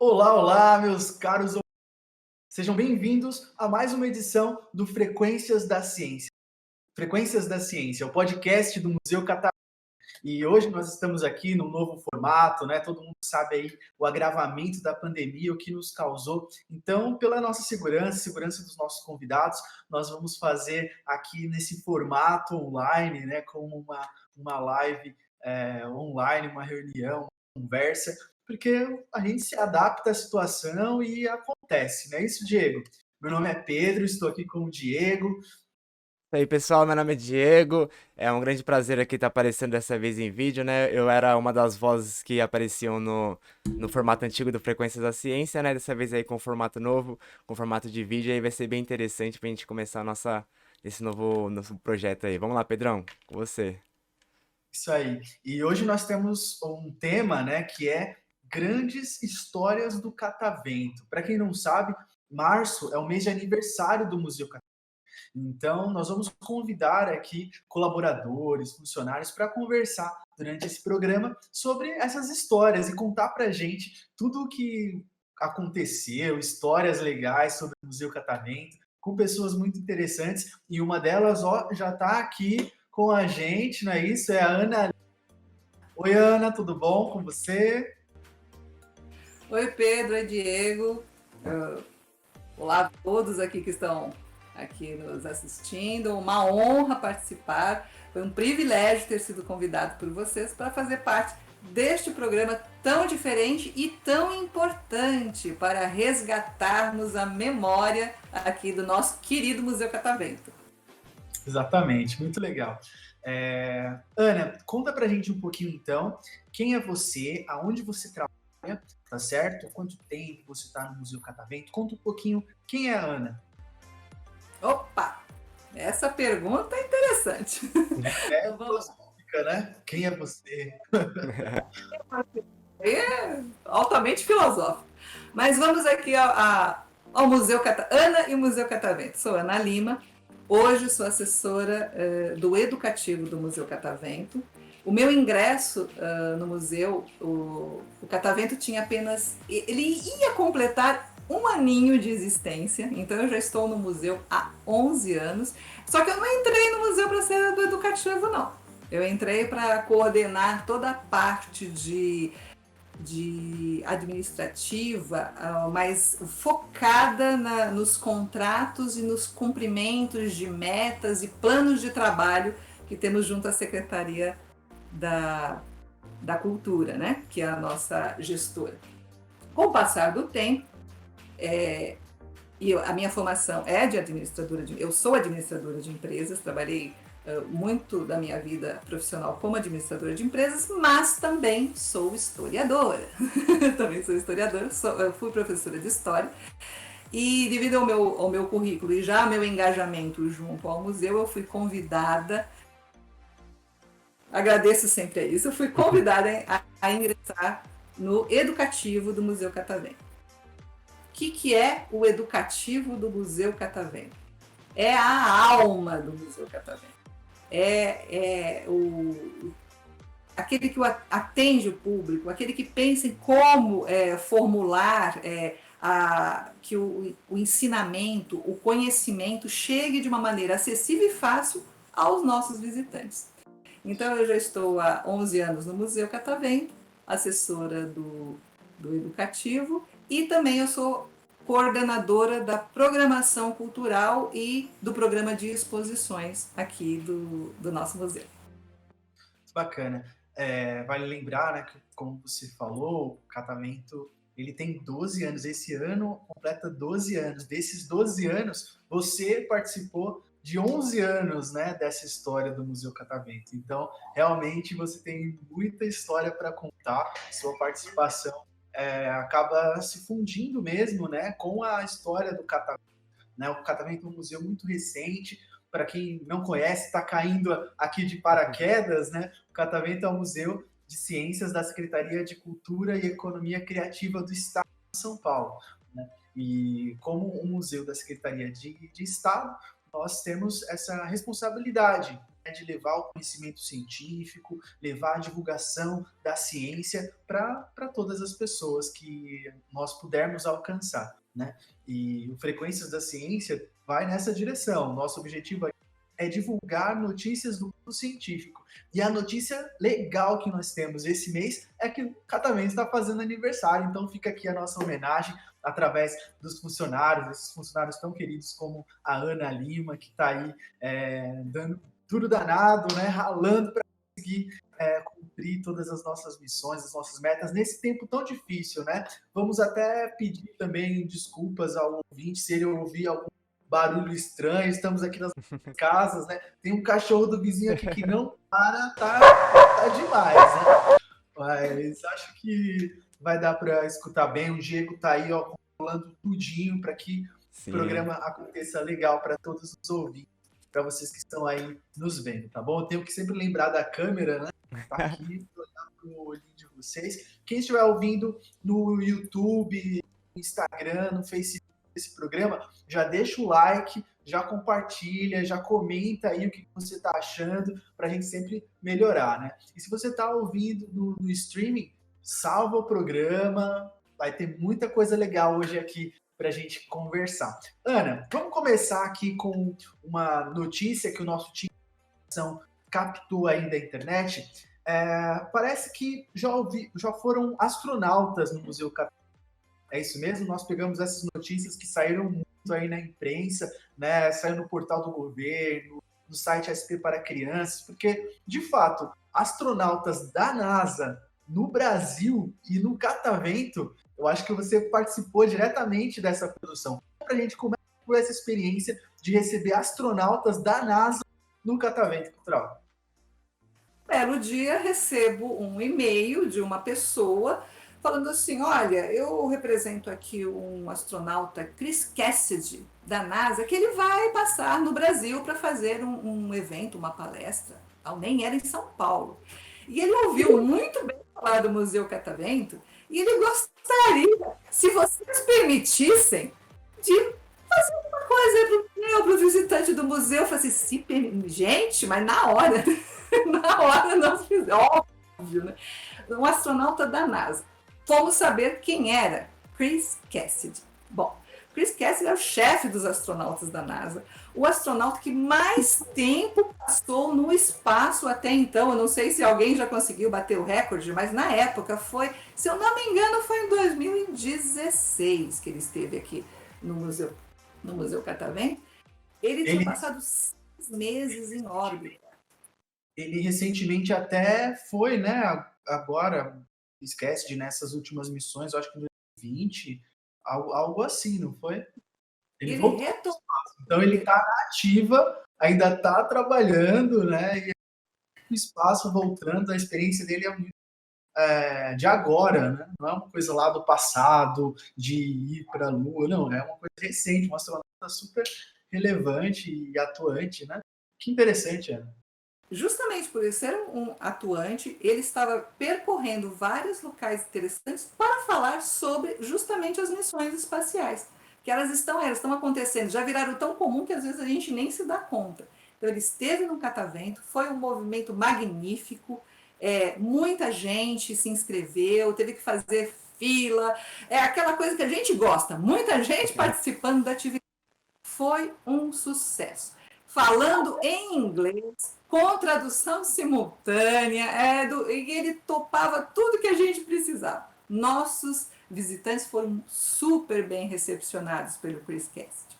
Olá, olá, meus caros ouvintes. Sejam bem-vindos a mais uma edição do Frequências da Ciência. Frequências da Ciência, o podcast do Museu Catavento. E hoje nós estamos aqui num novo formato, né? Todo mundo sabe aí o agravamento da pandemia, o que nos causou. Então, pela nossa segurança, segurança dos nossos convidados, nós vamos fazer aqui nesse formato online, né? Como uma live online, uma reunião, uma conversa, porque a gente se adapta à situação e acontece, não é isso, Diego? Meu nome é Pedro, estou aqui com o Diego. E aí, pessoal, meu nome é Diego. É um grande prazer aqui estar aparecendo dessa vez em vídeo, né? Eu era uma das vozes que apareciam no formato antigo do Frequências da Ciência, né? Dessa vez aí com formato novo, com formato de vídeo, aí vai ser bem interessante pra gente começar esse novo projeto aí. Vamos lá, Pedrão, com você. Isso aí. E hoje nós temos um tema, né, que é grandes histórias do Catavento. Para quem não sabe, março é o mês de aniversário do Museu Catavento. Então, nós vamos convidar aqui colaboradores, funcionários para conversar durante esse programa sobre essas histórias e contar para a gente tudo o que aconteceu, histórias legais sobre o Museu Catavento, com pessoas muito interessantes. E uma delas, ó, já está aqui com a gente, não é isso? É a Ana. Oi, Ana, tudo bom com você? Oi, Pedro, oi, Diego. Ah, Olá a todos aqui que estão aqui nos assistindo. Uma honra participar. Foi um privilégio ter sido convidado por vocês para fazer parte deste programa tão diferente e tão importante para resgatarmos a memória aqui do nosso querido Museu Catavento. Exatamente, muito legal. Ana, conta pra gente um pouquinho então, quem é você, aonde você trabalha, tá certo? Há quanto tempo você está no Museu Catavento? Conta um pouquinho quem é a Ana. Opa! Essa pergunta é interessante. É Então vamos lá. filosófica, né? Quem é você? É altamente filosófico. Mas vamos aqui ao Museu Ana e o Museu Catavento. Sou Ana Lima. Hoje sou assessora do educativo do Museu Catavento. O meu ingresso no museu, o Catavento tinha apenas. Ele ia completar um aninho de existência, então eu já estou no museu há 11 anos. Só que eu não entrei no museu para ser do educativo, não. Eu entrei para coordenar toda a parte de administrativa, mais focada nos contratos e nos cumprimentos de metas e planos de trabalho que temos junto à Secretaria da Cultura, né? Que é a nossa gestora. Com o passar do tempo, e a minha formação é de administradora, eu sou administradora de empresas, trabalhei muito da minha vida profissional como administradora de empresas, mas também sou historiadora. Também sou historiadora, fui professora de história. E devido ao meu currículo e já ao meu engajamento junto ao museu, eu fui convidada, agradeço sempre a isso, eu fui convidada a ingressar no educativo do Museu Catavento. O que é o educativo do Museu Catavento? É a alma do Museu Catavento. Aquele que atende o público, aquele que pensa em como formular que o ensinamento, o conhecimento chegue de uma maneira acessível e fácil aos nossos visitantes. Então, eu já estou há 11 anos no Museu Catavento, assessora do educativo, e também eu sou coordenadora da programação cultural e do programa de exposições aqui do nosso museu. Bacana. Vale lembrar, né, que como você falou, o Catavento ele tem 12 anos. Esse ano completa 12 anos. Desses 12 anos, você participou de 11 anos, né, dessa história do Museu Catavento. Então, realmente, você tem muita história para contar. Sua participação acaba se fundindo mesmo, né, com a história do Catavento. Né? O Catavento é um museu muito recente. Para quem não conhece, está caindo aqui de paraquedas, né? O Catavento é um museu de ciências da Secretaria de Cultura e Economia Criativa do Estado de São Paulo. Né? E como um museu da Secretaria de Estado, nós temos essa responsabilidade de levar o conhecimento científico, levar a divulgação da ciência para todas as pessoas que nós pudermos alcançar, né? E o Frequências da Ciência vai nessa direção. Nosso objetivo é divulgar notícias do mundo científico. E a notícia legal que nós temos esse mês é que o Catavento está fazendo aniversário, então fica aqui a nossa homenagem através dos funcionários, esses funcionários tão queridos como a Ana Lima, que está aí dando tudo danado, né, ralando para conseguir cumprir todas as nossas missões, as nossas metas nesse tempo tão difícil, né? Vamos até pedir também desculpas ao ouvinte se ele ouvir algum barulho estranho, estamos aqui nas casas, né? Tem um cachorro do vizinho aqui que não para, tá demais, né? Mas acho que vai dar para escutar bem. O Diego tá aí, ó, controlando tudinho para que o programa aconteça legal para todos os ouvintes, para vocês que estão aí nos vendo, tá bom? Eu tenho que sempre lembrar da câmera, né? Tá aqui, olhar pro olhinho de vocês. Quem estiver ouvindo no YouTube, no Instagram, no Facebook desse programa, já deixa o like, já compartilha, já comenta aí o que você está achando, para a gente sempre melhorar, né? E se você está ouvindo no streaming, salva o programa, vai ter muita coisa legal hoje aqui para a gente conversar. Ana, vamos começar aqui com uma notícia que o nosso time de ação captou aí da internet. Parece que já foram astronautas no Museu Catavento. É isso mesmo? Nós pegamos essas notícias que saíram muito aí na imprensa, né? Saiu no portal do governo, no site SP para Crianças, porque, de fato, astronautas da NASA no Brasil e no Catavento, eu acho que você participou diretamente dessa produção. Para a gente começar por essa experiência de receber astronautas da NASA no Catavento Cultural. Belo dia, recebo um e-mail de uma pessoa falando assim, olha, eu represento aqui um astronauta, Chris Cassidy, da NASA, que ele vai passar no Brasil para fazer um evento, uma palestra, nem era em São Paulo. E ele ouviu muito bem falar do Museu Catavento e ele gostaria, se vocês permitissem, de fazer uma coisa para o visitante do museu. Eu falei assim, gente, mas na hora nós fizemos, óbvio, né? Um astronauta da NASA. Fomos saber quem era Chris Cassidy. Bom, Chris Cassidy é o chefe dos astronautas da NASA, o astronauta que mais tempo passou no espaço até então. Eu não sei se alguém já conseguiu bater o recorde, mas na época foi, se eu não me engano, foi em 2016 que ele esteve aqui no Museu Catavento. Ele tinha passado 6 meses em órbita. Ele recentemente até foi, né, agora, esquece nessas últimas missões, eu acho que em 2020, algo assim, não foi? Ele voltou. Então ele está na ativa, ainda está trabalhando, né? E o espaço voltando, a experiência dele é muito de agora, né? Não é uma coisa lá do passado, de ir para a Lua, não, é uma coisa recente, uma astronauta super relevante e atuante, né? Que interessante, Ana. Justamente por ele ser um atuante, ele estava percorrendo vários locais interessantes para falar sobre justamente as missões espaciais, que elas estão acontecendo, já viraram tão comum que às vezes a gente nem se dá conta. Então ele esteve no Catavento, foi um movimento magnífico, muita gente se inscreveu, teve que fazer fila, aquela coisa que a gente gosta, muita gente participando da atividade. Foi um sucesso. Falando em inglês, com tradução simultârea, e ele topava tudo que a gente precisava. Nossos visitantes foram super bem recepcionados pelo Chris Cassidy.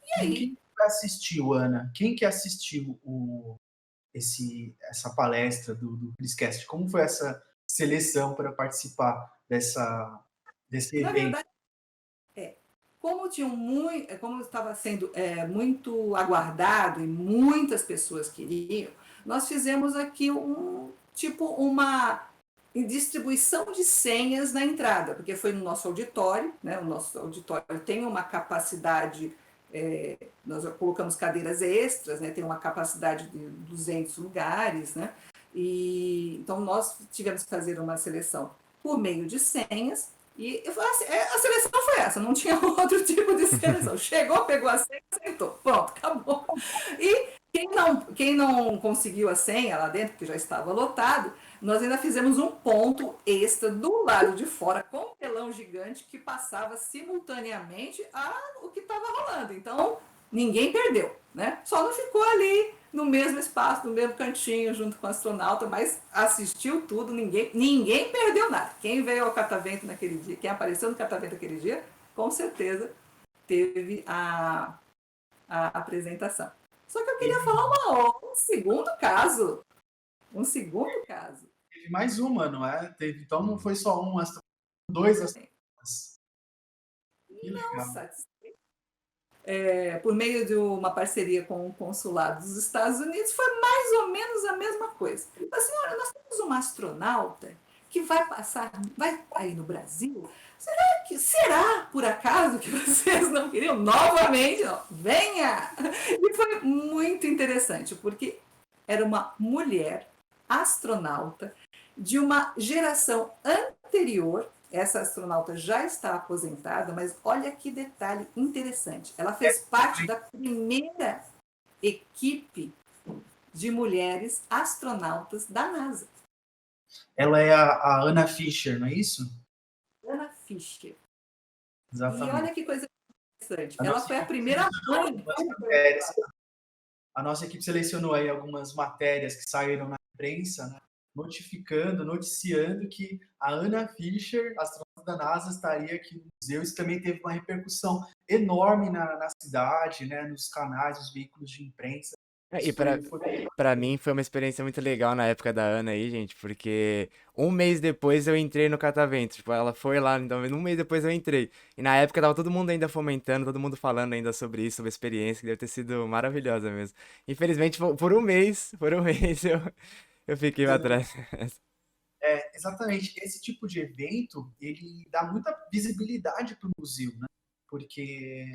E aí? Quem assistiu, Ana? Quem que assistiu essa palestra do Chris Cassidy? Como foi essa seleção para participar desse evento? Na verdade, como estava sendo muito aguardado e muitas pessoas queriam, nós fizemos aqui uma distribuição de senhas na entrada, porque foi no nosso auditório, né? O nosso auditório tem uma capacidade, nós colocamos cadeiras extras, né? Tem uma capacidade de 200 lugares, né? Então nós tivemos que fazer uma seleção por meio de senhas. E a seleção foi essa, não tinha outro tipo de seleção. Chegou, pegou a senha, sentou, pronto, acabou. E Quem não conseguiu a senha lá dentro, que já estava lotado, nós ainda fizemos um ponto extra do lado de fora, com um telão gigante que passava simultaneamente o que estava rolando. Então, ninguém perdeu, né? Só não ficou ali no mesmo espaço, no mesmo cantinho, junto com o astronauta, mas assistiu tudo, ninguém perdeu nada. Quem veio ao Catavento naquele dia, quem apareceu no Catavento naquele dia, com certeza teve a apresentação. Só que eu queria falar um segundo caso. Um segundo caso. Teve mais uma, não é? Então não foi só um astronauta, dois astronautas. Não satisfeito. Por meio de uma parceria com o consulado dos Estados Unidos, foi mais ou menos a mesma coisa. Assim, olha, nós temos uma astronauta que vai aí no Brasil. Será por acaso que vocês não queriam novamente? Venha! E foi muito interessante, porque era uma mulher astronauta de uma geração anterior. Essa astronauta já está aposentada, mas olha que detalhe interessante. Ela fez parte da primeira equipe de mulheres astronautas da NASA. Ela é a Anna Fisher, não é isso? Ana Fischer. Exatamente. E olha que coisa interessante. Ela foi a primeira mãe. A nossa equipe selecionou aí algumas matérias que saíram na imprensa, né, noticiando que a Anna Fisher, astronauta da NASA, estaria aqui no museu. Isso também teve uma repercussão enorme na cidade, né, nos canais, nos veículos de imprensa. E pra mim foi uma experiência muito legal na época da Ana aí, gente, porque um mês depois eu entrei no Catavento. Tipo, ela foi lá, então um mês depois eu entrei. E na época tava todo mundo ainda fomentando, todo mundo falando ainda sobre isso, sobre a experiência, que deve ter sido maravilhosa mesmo. Infelizmente, por um mês eu fiquei pra trás. Exatamente. Esse tipo de evento, ele dá muita visibilidade para o museu, né? Porque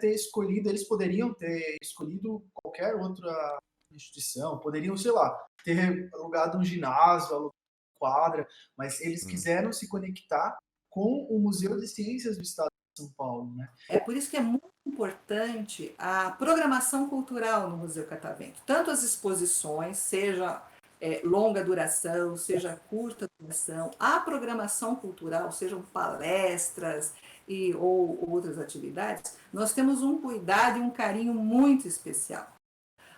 eles poderiam ter escolhido qualquer outra instituição, poderiam, sei lá, ter alugado um ginásio, alugado uma quadra, mas eles quiseram se conectar com o Museu de Ciências do Estado de São Paulo, né? É por isso que é muito importante a programação cultural no Museu Catavento. Tanto as exposições, seja longa duração, seja curta duração, a programação cultural, sejam palestras ou outras atividades, nós temos um cuidado e um carinho muito especial,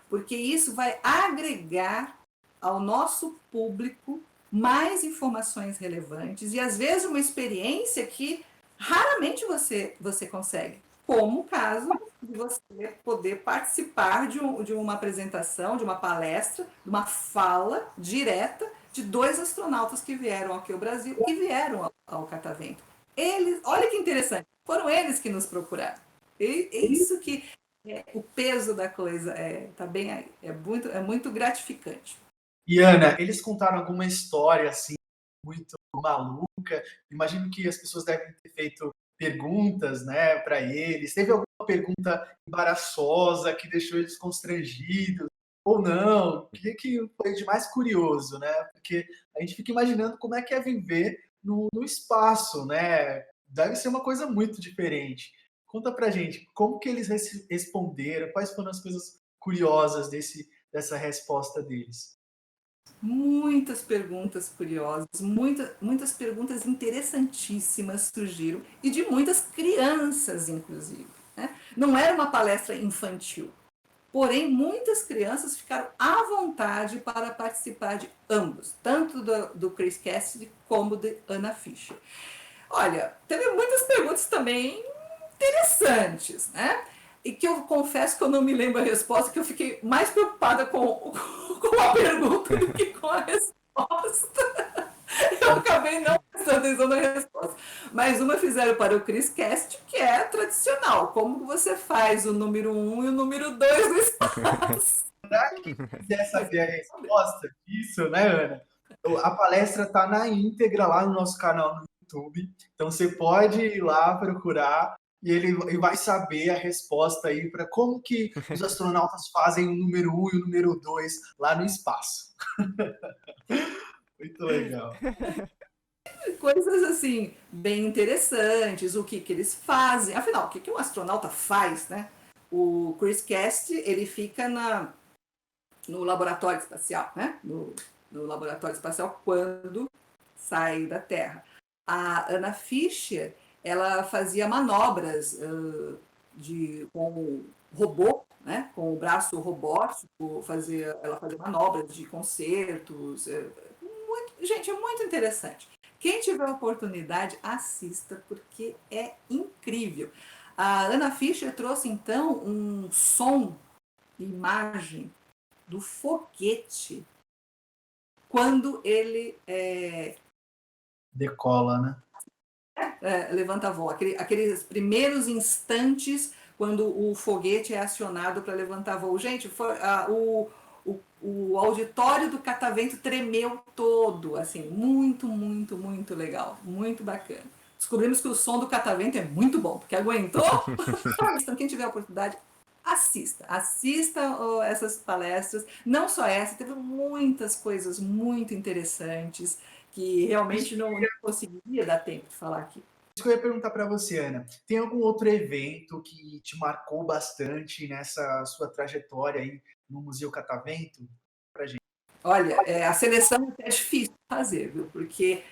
porque isso vai agregar ao nosso público mais informações relevantes e, às vezes, uma experiência que raramente você consegue, como o caso de você poder participar de uma apresentação, de uma palestra, de uma fala direta de dois astronautas que vieram aqui ao Brasil e vieram ao Catavento. Olha que interessante, foram eles que nos procuraram. Isso que o peso da coisa tá bem aí, é muito gratificante. E Ana, eles contaram alguma história assim muito maluca? Imagino que as pessoas devem ter feito perguntas, né, para eles. Teve alguma pergunta embaraçosa que deixou eles constrangidos ou não? O que foi de mais curioso, né? Porque a gente fica imaginando como é que é viver no espaço, né? Deve ser uma coisa muito diferente. Conta pra gente, como que eles responderam? Quais foram as coisas curiosas dessa resposta deles? Muitas perguntas curiosas, muitas perguntas interessantíssimas surgiram, e de muitas crianças, inclusive. Né? Não era uma palestra infantil, porém, muitas crianças ficaram à vontade para participar de ambos, tanto do Chris Cassidy como de Anna Fisher. Olha, teve muitas perguntas também interessantes, né? E que eu confesso que eu não me lembro a resposta, que eu fiquei mais preocupada com a pergunta do que com a resposta. Eu acabei não prestando atenção na resposta. Mas uma fizeram para o Chris Cast, que é tradicional. Como você faz o número 1 e o número 2 no espaço? Para quem quiser saber a resposta disso, né, Ana? A palestra está na íntegra lá no nosso canal no YouTube. Então você pode ir lá procurar e ele vai saber a resposta aí para como que os astronautas fazem o número 1 e o número 2 lá no espaço. Muito legal. Coisas assim, bem interessantes, o que eles fazem. Afinal, o que um astronauta faz, né? O Chris Cast, ele fica no laboratório espacial, né? No laboratório espacial quando sai da Terra. A Anna Fisher, ela fazia manobras com robô, né? Com o braço robótico, ela fazia manobras de concertos. Gente, é muito interessante. Quem tiver oportunidade, assista, porque é incrível. A Anna Fisher trouxe, então, um som, imagem do foguete quando ele Decola, né? levanta voo. Aqueles primeiros instantes quando o foguete é acionado para levantar voo. Gente, o auditório do Catavento tremeu todo, assim, muito, muito, muito legal, muito bacana. Descobrimos que o som do Catavento é muito bom, porque aguentou. Então, quem tiver a oportunidade, assista essas palestras, não só essa, teve muitas coisas muito interessantes que realmente não conseguiria dar tempo de falar aqui. Isso que eu ia perguntar para você, Ana. Tem algum outro evento que te marcou bastante nessa sua trajetória aí no Museu Catavento? Pra gente. Olha, a seleção é difícil de fazer, viu? Porque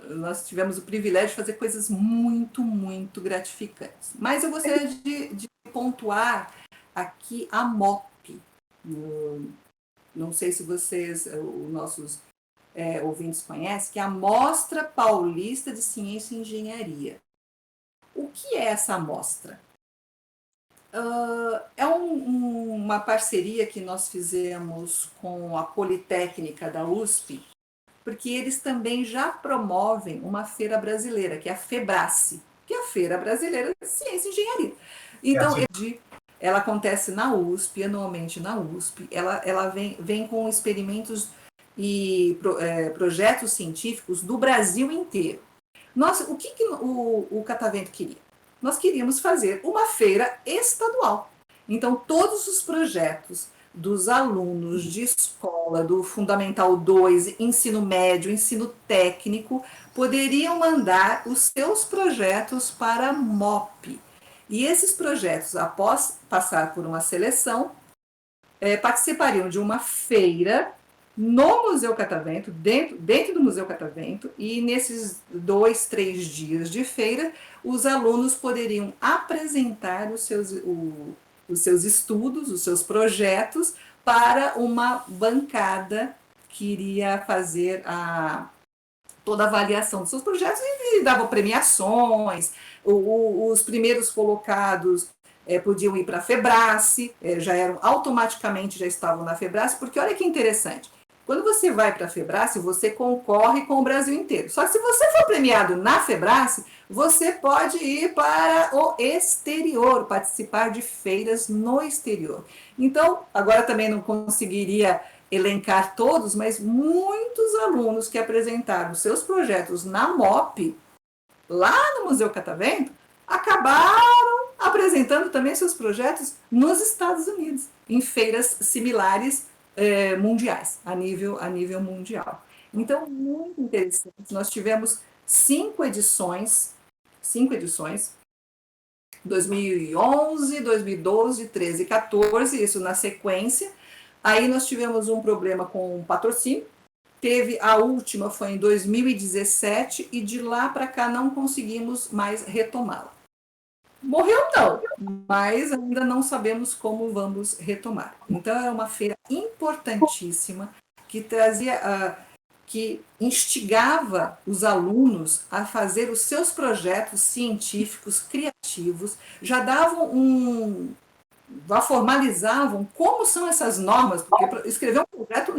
nós tivemos o privilégio de fazer coisas muito, muito gratificantes. Mas eu gostaria de pontuar aqui a MOP. Não sei se vocês, os nossos ouvintes conhecem, que é a Mostra Paulista de Ciência e Engenharia. O que é essa mostra? É uma parceria que nós fizemos com a Politécnica da USP, porque eles também já promovem uma feira brasileira, que é a FEBRACE, que é a Feira Brasileira de Ciência e Engenharia. Então, ela acontece na USP, anualmente na USP, ela vem com experimentos e projetos científicos do Brasil inteiro. O que o Catavento queria? Nós queríamos fazer uma feira estadual. Então, todos os projetos dos alunos de escola, do Fundamental 2, ensino médio, ensino técnico, poderiam mandar os seus projetos para a MOP. E esses projetos, após passar por uma seleção, participariam de uma feira no Museu Catavento, dentro do Museu Catavento, e nesses 2, 3 dias de feira, os alunos poderiam apresentar os seus estudos, os seus projetos, para uma bancada que iria fazer toda a avaliação dos seus projetos e dava premiações. Os primeiros colocados podiam ir para a FEBRACE, automaticamente já estavam na FEBRACE, porque olha que interessante. Quando você vai para a FEBRACE, você concorre com o Brasil inteiro. Só que se você for premiado na FEBRACE, você pode ir para o exterior, participar de feiras no exterior. Então, agora também não conseguiria elencar todos, mas muitos alunos que apresentaram seus projetos na MOP, lá no Museu Catavento, acabaram apresentando também seus projetos nos Estados Unidos, em feiras similares mundiais, a nível mundial. Então, muito interessante. Nós tivemos 5 edições, 2011, 2012, 13 e 14, isso na sequência. Aí nós tivemos um problema com o patrocínio, a última foi em 2017 e de lá para cá não conseguimos mais retomá-la. Morreu não, mas ainda não sabemos como vamos retomar. Então é uma feira importantíssima que que instigava os alunos a fazer os seus projetos científicos, criativos, já formalizavam como são essas normas, porque escrever um projeto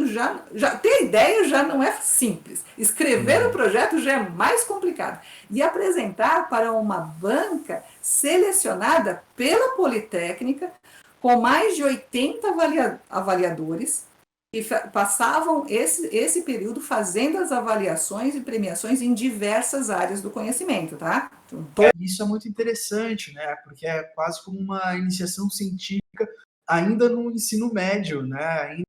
ter ideia já não é simples. Escrever o projeto já é mais complicado. E apresentar para uma banca selecionada pela Politécnica, com mais de 80 avaliadores, que passavam esse período fazendo as avaliações e premiações em diversas áreas do conhecimento, tá? Isso é muito interessante, né? Porque é quase como uma iniciação científica ainda no ensino médio, né? Ainda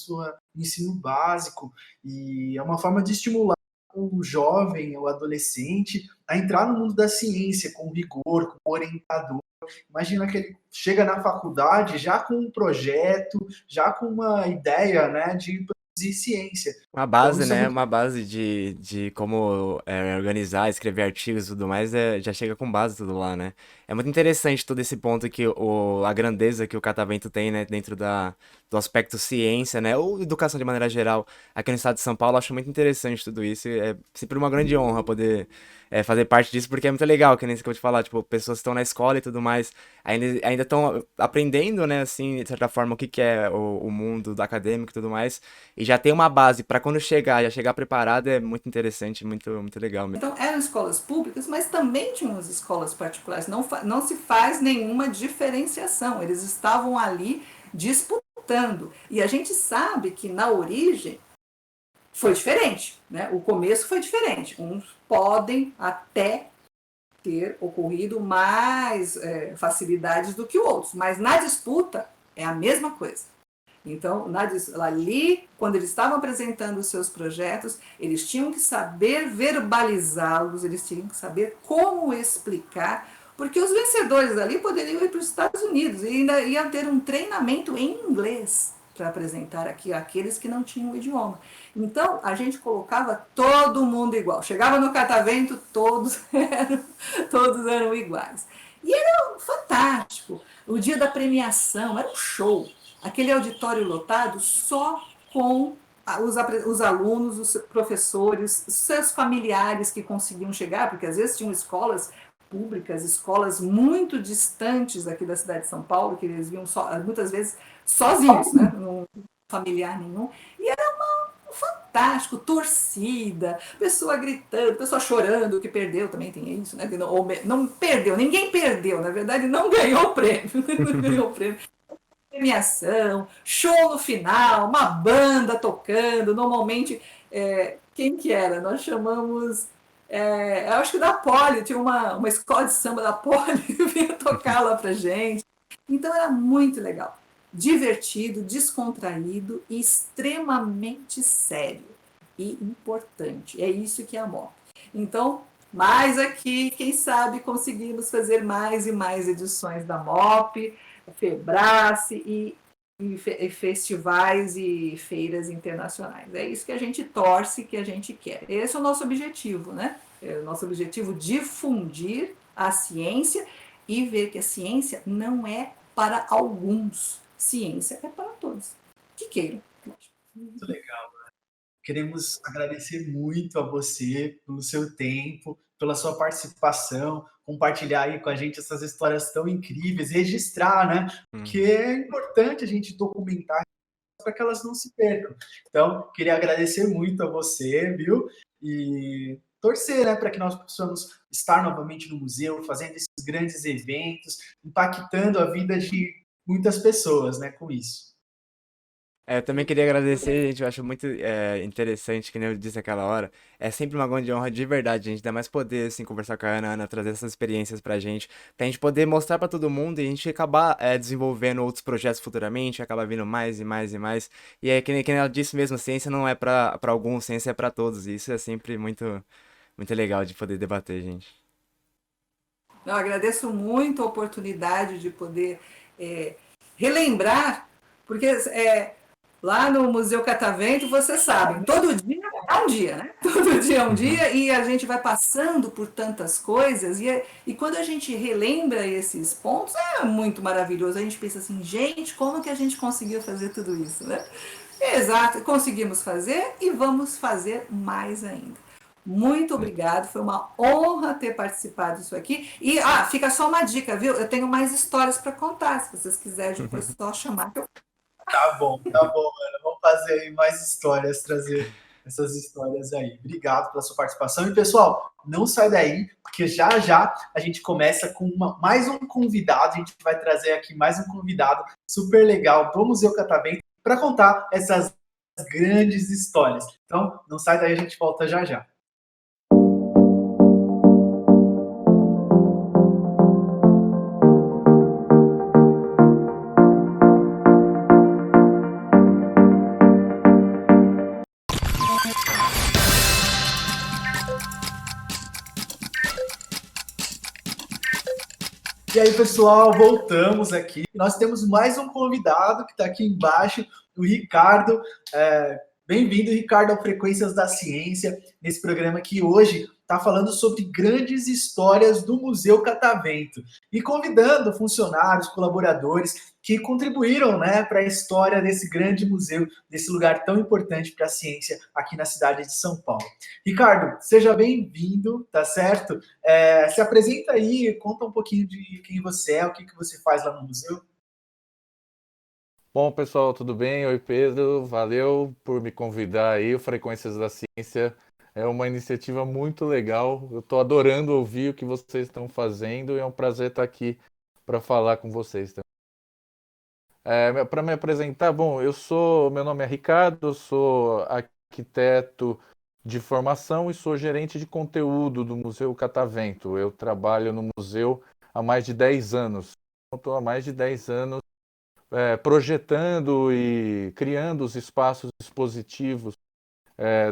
no ensino básico, e é uma forma de estimular o o jovem, o adolescente, a entrar no mundo da ciência com rigor, com orientador. Imagina que ele chega na faculdade já com um projeto, já com uma ideia, né, de produzir ciência. Uma Então, base, isso é né? muito Uma base de como organizar, escrever artigos e tudo mais, já chega com base tudo lá, né? É muito interessante todo esse ponto que a grandeza que o Catavento tem, né? Dentro do aspecto ciência, né? Ou educação de maneira geral. Aqui no estado de São Paulo, eu acho muito interessante tudo isso. E é sempre uma grande honra poder fazer parte disso, porque é muito legal, que nem isso que eu vou te falar. Tipo, pessoas estão na escola e tudo mais, ainda estão aprendendo, né? Assim, de certa forma, o que que é o mundo do acadêmico e tudo mais. E já tem uma base para quando chegar, já chegar preparado, é muito interessante, muito, muito legal mesmo. Então, eram escolas públicas, mas também tinham as escolas particulares. Não se faz nenhuma diferenciação. Eles estavam ali disputando. E a gente sabe que na origem foi diferente, né? O começo foi diferente. Uns podem até ter ocorrido mais facilidades do que outros, mas na disputa é a mesma coisa. Então, ali, quando eles estavam apresentando os seus projetos, eles tinham que saber verbalizá-los, eles tinham que saber como explicar, porque os vencedores ali poderiam ir para os Estados Unidos e ainda iam ter um treinamento em inglês para apresentar aqui àqueles que não tinham o idioma. Então, a gente colocava todo mundo igual. Chegava no Catavento, todos eram iguais. E era fantástico. O dia da premiação era um show. Aquele auditório lotado só com os alunos, os professores, seus familiares que conseguiam chegar, porque às vezes tinham escolas públicas, escolas muito distantes aqui da cidade de São Paulo, que eles vinham muitas vezes sozinhos, né? Não familiar nenhum. E era fantástico, torcida, pessoa gritando, pessoa chorando que perdeu, também tem isso, né? Não perdeu, ninguém perdeu, na verdade não ganhou o prêmio, não ganhou o prêmio. Premiação, show no final, uma banda tocando, normalmente, quem que era? Nós chamamos, eu acho que da Poli, tinha uma escola de samba da Poli que vinha tocar lá pra gente, então era muito legal, divertido, descontraído e extremamente sério e importante, é isso que é a MOP. Então, mais aqui, quem sabe conseguimos fazer mais e mais edições da MOP, Febrace e festivais e feiras internacionais. É isso que a gente torce, que a gente quer. Esse é o nosso objetivo, né? É o nosso objetivo difundir a ciência e ver que a ciência não é para alguns. Ciência é para todos. Que queiram. muito legal. Queremos agradecer muito a você pelo seu tempo, pela sua participação, compartilhar aí com a gente essas histórias tão incríveis, registrar, né? Porque é importante a gente documentar para que elas não se percam. Então, queria agradecer muito a você, viu? E torcer, né, para que nós possamos estar novamente no museu, fazendo esses grandes eventos, impactando a vida de muitas pessoas, né, com isso. Eu também queria agradecer, gente. Eu acho muito interessante, que nem eu disse aquela hora. É sempre uma grande honra de verdade, gente. Ainda mais poder, assim, conversar com a Ana, trazer essas experiências pra gente poder mostrar pra todo mundo e a gente acabar desenvolvendo outros projetos futuramente, acabar vindo mais e mais e mais. E é que nem ela disse mesmo, ciência não é pra alguns, ciência é pra todos. E isso é sempre muito, muito legal de poder debater, gente. Eu agradeço muito a oportunidade de poder relembrar, porque lá no Museu Catavento, vocês sabem, todo dia é um dia, né? Todo dia é um dia e a gente vai passando por tantas coisas e quando a gente relembra esses pontos, é muito maravilhoso. A gente pensa assim, gente, como que a gente conseguiu fazer tudo isso, né? Exato, conseguimos fazer e vamos fazer mais ainda. Muito obrigado, foi uma honra ter participado disso aqui. E fica só uma dica, viu? Eu tenho mais histórias para contar, se vocês quiserem depois só chamar que eu... Tá bom, Ana. Vamos fazer aí mais histórias, trazer essas histórias aí. Obrigado pela sua participação. E, pessoal, não sai daí, porque já já a gente começa com mais um convidado. A gente vai trazer aqui mais um convidado super legal do Museu Catavento para contar essas grandes histórias. Então, não sai daí, a gente volta já já. E aí, pessoal, voltamos aqui. Nós temos mais um convidado que está aqui embaixo, o Ricardo. Bem-vindo, Ricardo, ao Frequências da Ciência, nesse programa que hoje está falando sobre grandes histórias do Museu Catavento e convidando funcionários, colaboradores que contribuíram, né, para a história desse grande museu, desse lugar tão importante para a ciência aqui na cidade de São Paulo. Ricardo, seja bem-vindo, tá certo? Se apresenta aí, conta um pouquinho de quem você é, o que você faz lá no museu. Bom, pessoal, tudo bem? Oi, Pedro. Valeu por me convidar aí. O Frequências da Ciência é uma iniciativa muito legal. Eu estou adorando ouvir o que vocês estão fazendo e é um prazer estar aqui para falar com vocês também. Para me apresentar, bom, meu nome é Ricardo, eu sou arquiteto de formação e sou gerente de conteúdo do Museu Catavento. Eu trabalho no museu há mais de 10 anos. Estou há mais de 10 anos projetando e criando os espaços expositivos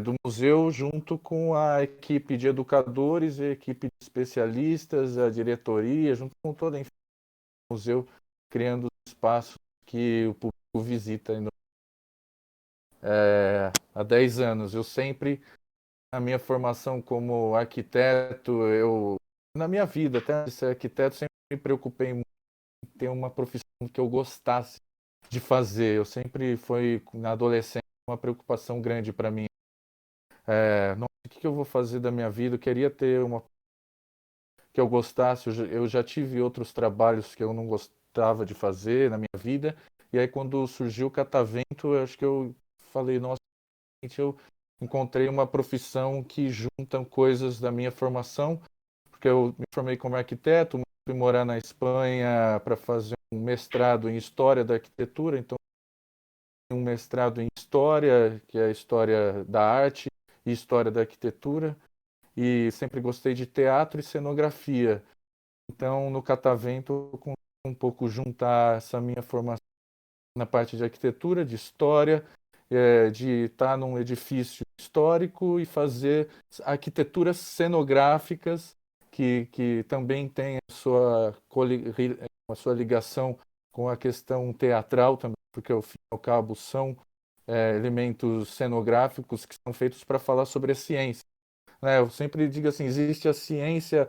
do museu junto com a equipe de educadores e a equipe de especialistas, a diretoria, junto com toda a o museu, criando os espaços que o público visita. Há 10 anos. Eu sempre, na minha formação como arquiteto, na minha vida, até de ser arquiteto, sempre me preocupei muito em ter uma profissão que eu gostasse de fazer. Eu sempre foi, na adolescência, uma preocupação grande para mim. Nossa, o que eu vou fazer da minha vida? Eu queria ter uma que eu gostasse. Eu já tive outros trabalhos que eu não gostava de fazer na minha vida. E aí, quando surgiu o Catavento, eu acho que eu falei, nossa, eu encontrei uma profissão que junta coisas da minha formação, porque eu me formei como arquiteto, fui morar na Espanha para fazer um mestrado em História da Arquitetura, então um mestrado em História, que é a História da Arte e História da Arquitetura, e sempre gostei de teatro e cenografia. Então, no Catavento, eu consegui um pouco juntar essa minha formação na parte de arquitetura, de história, de estar num edifício histórico e fazer arquiteturas cenográficas que também tem a sua ligação com a questão teatral também, porque ao fim e ao cabo são elementos cenográficos que são feitos para falar sobre a ciência. Né? Eu sempre digo assim, existe a ciência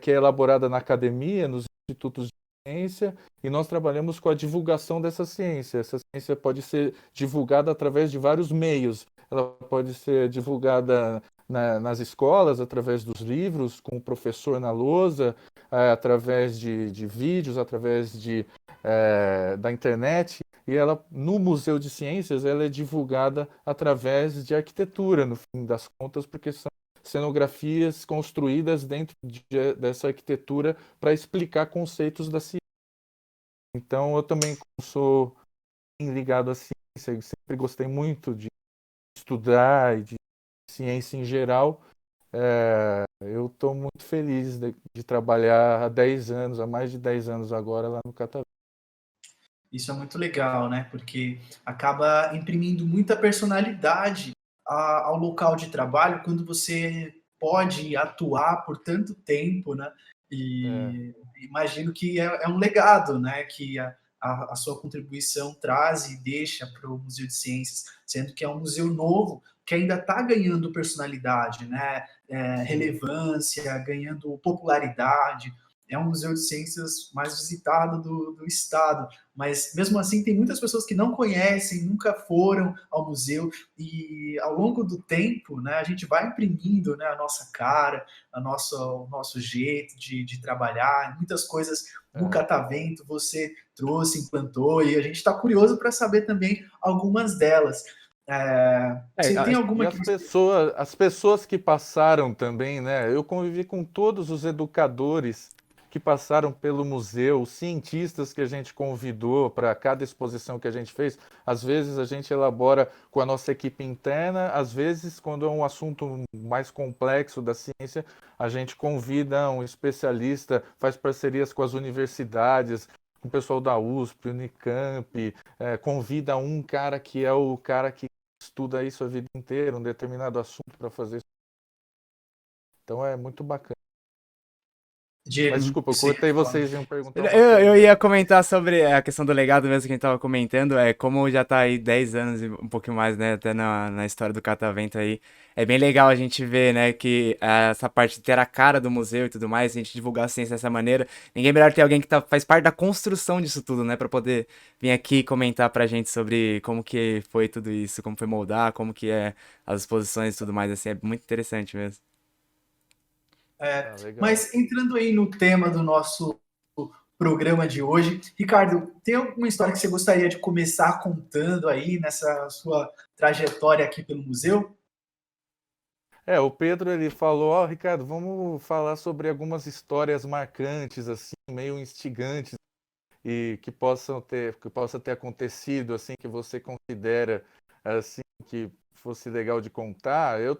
que é elaborada na academia, nos institutos de ciência, e nós trabalhamos com a divulgação dessa ciência. Essa ciência pode ser divulgada através de vários meios. Ela pode ser divulgada nas escolas, através dos livros, com o professor na lousa, através de vídeos, através da internet. E ela, no Museu de Ciências, ela é divulgada através de arquitetura, no fim das contas, porque são cenografias construídas dentro dessa arquitetura para explicar conceitos da ciência. Então, eu também sou ligado à ciência, sempre gostei muito de estudar e de ciência em geral. Eu estou muito feliz de trabalhar há 10 anos, há mais de 10 anos agora lá no Catavento. Isso é muito legal, né? Porque acaba imprimindo muita personalidade ao local de trabalho quando você pode atuar por tanto tempo, né? E imagino que é um legado, né? Que a sua contribuição traz e deixa para o Museu de Ciências, sendo que é um museu novo que ainda está ganhando personalidade, né? Relevância, ganhando popularidade. É um museu de ciências mais visitado do estado, mas mesmo assim tem muitas pessoas que não conhecem, nunca foram ao museu, e ao longo do tempo, né, a gente vai imprimindo, né, a nossa cara, o nosso jeito de trabalhar, muitas coisas no Catavento você trouxe, implantou, e a gente está curioso para saber também algumas delas. Você tem E alguma que você... as pessoas que passaram também, né? Eu convivi com todos os educadores que passaram pelo museu, os cientistas que a gente convidou para cada exposição que a gente fez. Às vezes a gente elabora com a nossa equipe interna, às vezes, quando é um assunto mais complexo da ciência, a gente convida um especialista, faz parcerias com as universidades, com o pessoal da USP, Unicamp, convida um cara que é o cara que estuda isso a vida inteira, um determinado assunto para fazer isso. Então é muito bacana. Mas Diego, desculpa, eu você ia cortei falar. vocês iam perguntar Eu, uma eu coisa. ia comentar sobre a questão do legado mesmo que a gente tava comentando, como já tá aí 10 anos e um pouquinho mais, né, até na história do Catavento aí, é bem legal a gente ver, né, que essa parte de ter a cara do museu e tudo mais, a gente divulgar a ciência dessa maneira, ninguém melhor ter alguém que faz parte da construção disso tudo, né, pra poder vir aqui comentar pra gente sobre como que foi tudo isso, como foi moldar, como que é as exposições e tudo mais, assim, é muito interessante mesmo. Ah, legal. Mas entrando aí no tema do nosso programa de hoje, Ricardo, tem alguma história que você gostaria de começar contando aí nessa sua trajetória aqui pelo museu? O Pedro ele falou, ó, Ricardo, vamos falar sobre algumas histórias marcantes, assim, meio instigantes e que possa ter acontecido, assim, que você considera, assim, que fosse legal de contar. Eu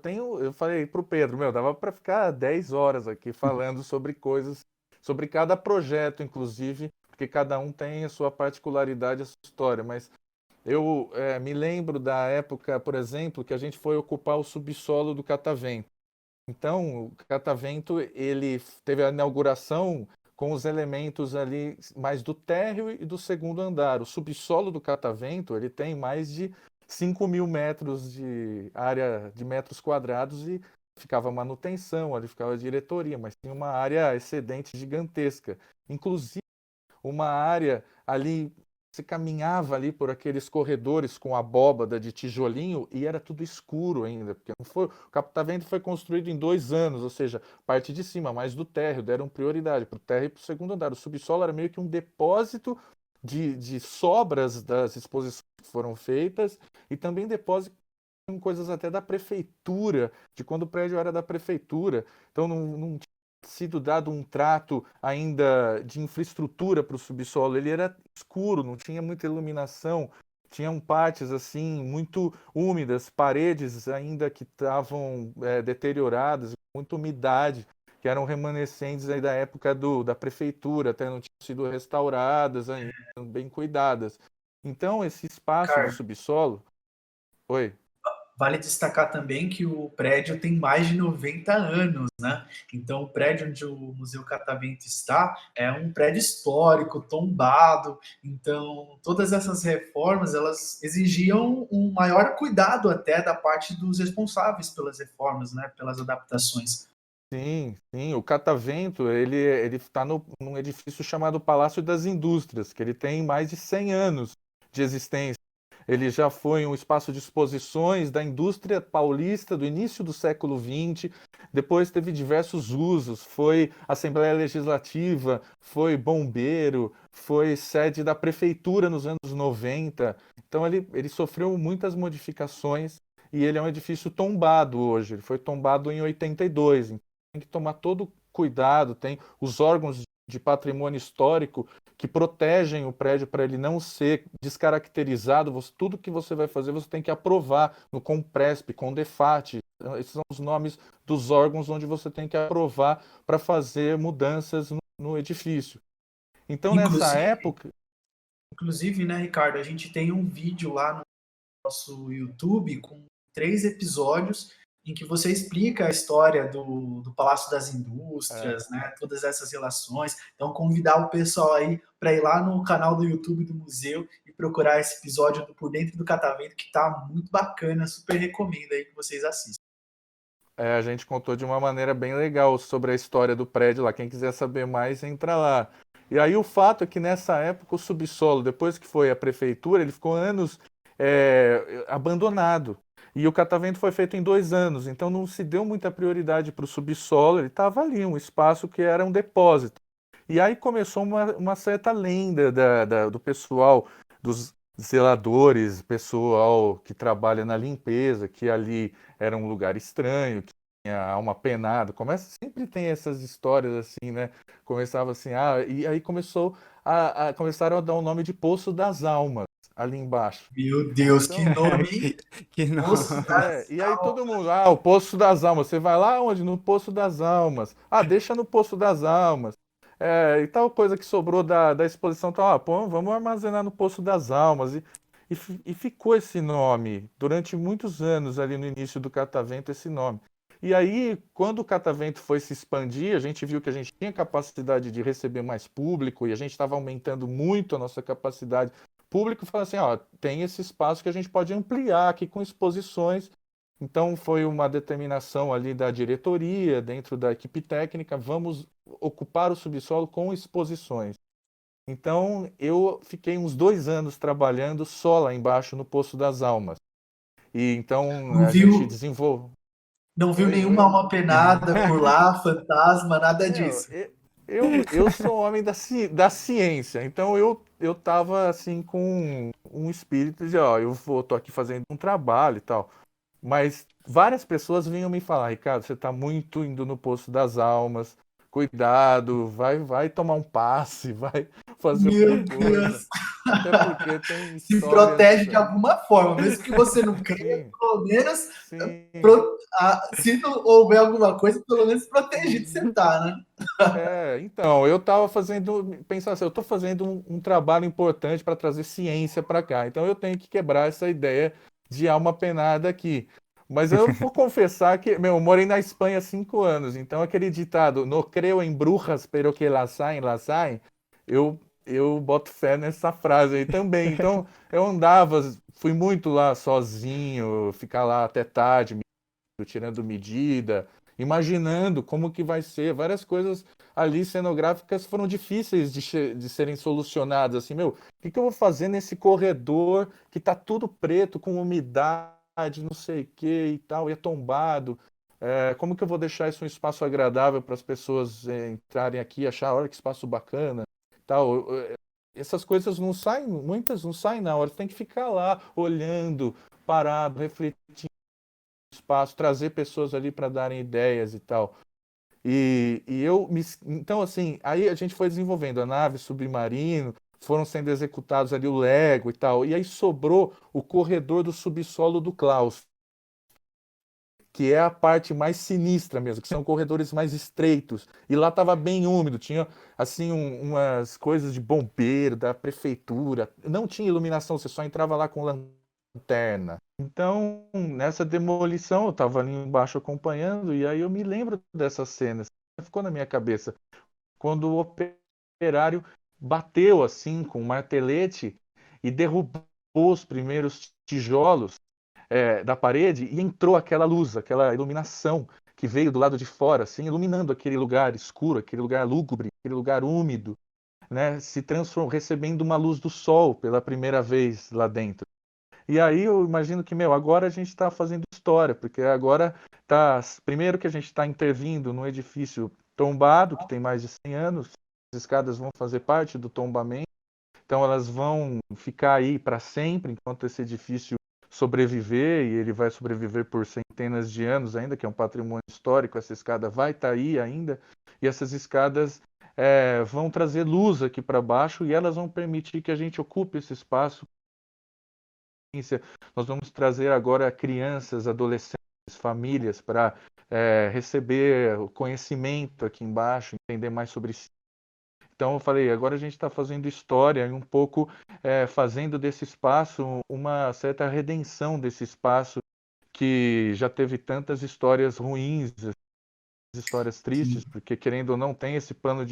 falei pro Pedro, meu, dava para ficar 10 horas aqui falando sobre coisas, sobre cada projeto, inclusive, porque cada um tem a sua particularidade, a sua história, mas eu me lembro da época, por exemplo, que a gente foi ocupar o subsolo do Catavento. Então, o Catavento, ele teve a inauguração com os elementos ali mais do térreo e do segundo andar. O subsolo do Catavento, ele tem mais de 5.000 metros de área de metros quadrados e ficava manutenção, ali ficava diretoria, mas tinha uma área excedente gigantesca. Inclusive, uma área ali, você caminhava ali por aqueles corredores com abóbada de tijolinho e era tudo escuro ainda, porque não foi, o captamento foi construído em 2 anos, ou seja, parte de cima, mais do térreo, deram prioridade para o térreo e para o segundo andar. O subsolo era meio que um depósito de sobras das exposições que foram feitas e também depósito com coisas até da prefeitura, de quando o prédio era da prefeitura. Então não sido dado um trato ainda de infraestrutura para o subsolo. Ele era escuro, não tinha muita iluminação, tinham partes assim muito úmidas, paredes ainda que estavam deterioradas, muita umidade, que eram remanescentes aí da época da prefeitura, até não tinham sido restauradas ainda, bem cuidadas. Então, esse espaço do Ricardo, subsolo. Oi. vale destacar também que o prédio tem mais de 90 anos, né? Então, o prédio onde o Museu Catavento está é um prédio histórico, tombado. Então, todas essas reformas, elas exigiam um maior cuidado até da parte dos responsáveis pelas reformas, né? Pelas adaptações. Sim, sim. O Catavento, ele está num edifício chamado Palácio das Indústrias, que ele tem mais de 100 anos de existência. Ele já foi um espaço de exposições da indústria paulista do início do século XX, depois teve diversos usos, foi Assembleia Legislativa, foi bombeiro, foi sede da prefeitura nos anos 90. Então ele sofreu muitas modificações e ele é um edifício tombado hoje. Ele foi tombado em 82. Tem que tomar todo cuidado, tem os órgãos de patrimônio histórico que protegem o prédio para ele não ser descaracterizado. Tudo que você vai fazer, você tem que aprovar no Compresp, Condefat. Esses são os nomes dos órgãos onde você tem que aprovar para fazer mudanças no edifício. Então, nessa Inclusive, época, inclusive, né, Ricardo, a gente tem um vídeo lá no nosso YouTube com 3 episódios em que você explica a história do Palácio das é, Indústrias, né, todas essas relações. Então, convidar o pessoal aí para ir lá no canal do YouTube do museu e procurar esse episódio do Por Dentro do Catavento, que está muito bacana, super recomendo aí que vocês assistam. a gente contou de uma maneira bem legal sobre a história do prédio lá. Quem quiser saber mais, entra lá. E aí o fato é que nessa época o subsolo, depois que foi a prefeitura, ele ficou anos abandonado. E o catavento foi feito em 2 anos, então não se deu muita prioridade para o subsolo, ele estava ali, um espaço que era um depósito. E aí começou uma certa lenda do pessoal, dos zeladores, pessoal que trabalha na limpeza, que ali era um lugar estranho, que tinha alma penada. Sempre tem essas histórias assim, né? Começava assim, e aí começaram a dar o nome de Poço das Almas ali embaixo. Meu Deus, que Então, nome! Que não. Poço das e aí todo mundo, o Poço das Almas, você vai lá onde? No Poço das Almas. Deixa no Poço das Almas. E tal coisa que sobrou da exposição, tá, pô, vamos armazenar no Poço das Almas. E ficou esse nome durante muitos anos ali no início do Catavento, esse nome. E aí, quando o Catavento foi se expandir, a gente viu que a gente tinha capacidade de receber mais público e a gente estava aumentando muito a nossa capacidade. O público falou assim, ó, tem esse espaço que a gente pode ampliar aqui com exposições. Então foi uma determinação ali da diretoria, dentro da equipe técnica, vamos ocupar o subsolo com exposições. Então eu fiquei uns 2 anos trabalhando só lá embaixo no Poço das Almas. E então Não a gente viu, desenvolveu. não viu Oi, nenhuma oi. alma penada por lá, fantasma, nada Meu, disso. eu sou homem da ciência, então eu tava assim com um espírito de, ó, tô aqui fazendo um trabalho e tal. Mas várias pessoas vinham me falar, Ricardo, você está muito indo no Poço das Almas, cuidado, vai tomar um passe, vai fazer outra Meu coisa. Deus. Até porque tem Se histórias. protege de alguma forma, mesmo que você não creia, Sim, pelo menos, sim, se não houver alguma coisa, pelo menos protegido você sim. tá, né? Então, eu estava pensando assim, eu estou fazendo um trabalho importante para trazer ciência para cá, então eu tenho que quebrar essa ideia de alma penada aqui. Mas eu vou confessar que, meu, eu morei na Espanha há 5 anos, então aquele ditado, no creo em brujas, pero que las saem, eu boto fé nessa frase aí também. Então, eu andava, fui muito lá sozinho, ficar lá até tarde, tirando medida, imaginando como que vai ser. Várias coisas ali cenográficas foram difíceis de serem solucionadas. Assim, meu, o que eu vou fazer nesse corredor que tá tudo preto, com umidade, não sei o que e tal, e é tombado? Como que eu vou deixar isso um espaço agradável para as pessoas entrarem aqui, e achar, olha que espaço bacana, tal. Essas coisas não saem, muitas não saem na hora. Você tem que ficar lá olhando, parado, refletindo espaço, trazer pessoas ali para darem ideias e tal. Então, assim, aí a gente foi desenvolvendo a nave submarino, foram sendo executados ali o Lego e tal, e aí sobrou o corredor do subsolo do claustro, que é a parte mais sinistra mesmo, que são corredores mais estreitos. E lá estava bem úmido, tinha assim umas coisas de bombeiro da prefeitura, não tinha iluminação, você só entrava lá com lanterna. Então, nessa demolição, eu estava ali embaixo acompanhando, e aí eu me lembro dessas cenas. Ficou na minha cabeça. Quando o operário bateu assim com um martelete e derrubou os primeiros tijolos da parede e entrou aquela luz, aquela iluminação que veio do lado de fora, assim, iluminando aquele lugar escuro, aquele lugar lúgubre, aquele lugar úmido, né, se transformou, recebendo uma luz do sol pela primeira vez lá dentro. E aí eu imagino que, meu, agora a gente está fazendo história, porque agora tá, primeiro que a gente está intervindo num edifício tombado, que tem mais de 100 anos, as escadas vão fazer parte do tombamento, então elas vão ficar aí para sempre, enquanto esse edifício sobreviver, e ele vai sobreviver por centenas de anos ainda, que é um patrimônio histórico, essa escada vai estar aí ainda, e essas escadas vão trazer luz aqui para baixo, e elas vão permitir que a gente ocupe esse espaço. Nós vamos trazer agora crianças, adolescentes, famílias para receber o conhecimento aqui embaixo, entender mais sobre si. Então eu falei, agora a gente está fazendo história e um pouco fazendo desse espaço uma certa redenção desse espaço que já teve tantas histórias ruins, histórias tristes, Sim. porque querendo ou não tem esse pano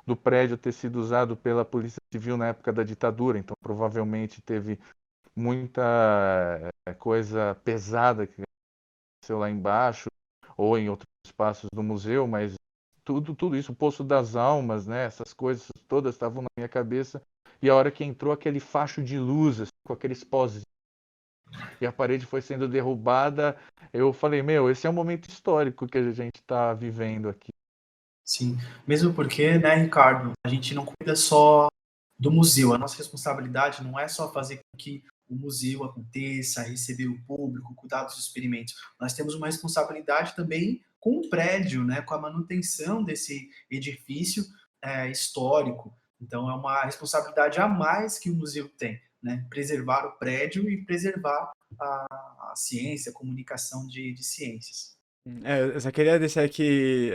do prédio ter sido usado pela Polícia Civil na época da ditadura, então provavelmente teve muita coisa pesada que aconteceu lá embaixo ou em outros espaços do museu, mas tudo isso, o Poço das Almas, né, essas coisas todas estavam na minha cabeça, e a hora que entrou aquele facho de luz, assim, com aqueles pozinhos, e a parede foi sendo derrubada, eu falei, meu, esse é um momento histórico que a gente está vivendo aqui. Sim, mesmo porque, né, Ricardo, a gente não cuida só do museu. A nossa responsabilidade não é só fazer com que o museu aconteça, receber o público, cuidar dos experimentos. Nós temos uma responsabilidade também com o prédio, né, com a manutenção desse edifício histórico. Então, é uma responsabilidade a mais que o museu tem, né, preservar o prédio e preservar a ciência, a comunicação de ciências. Eu só queria deixar aqui.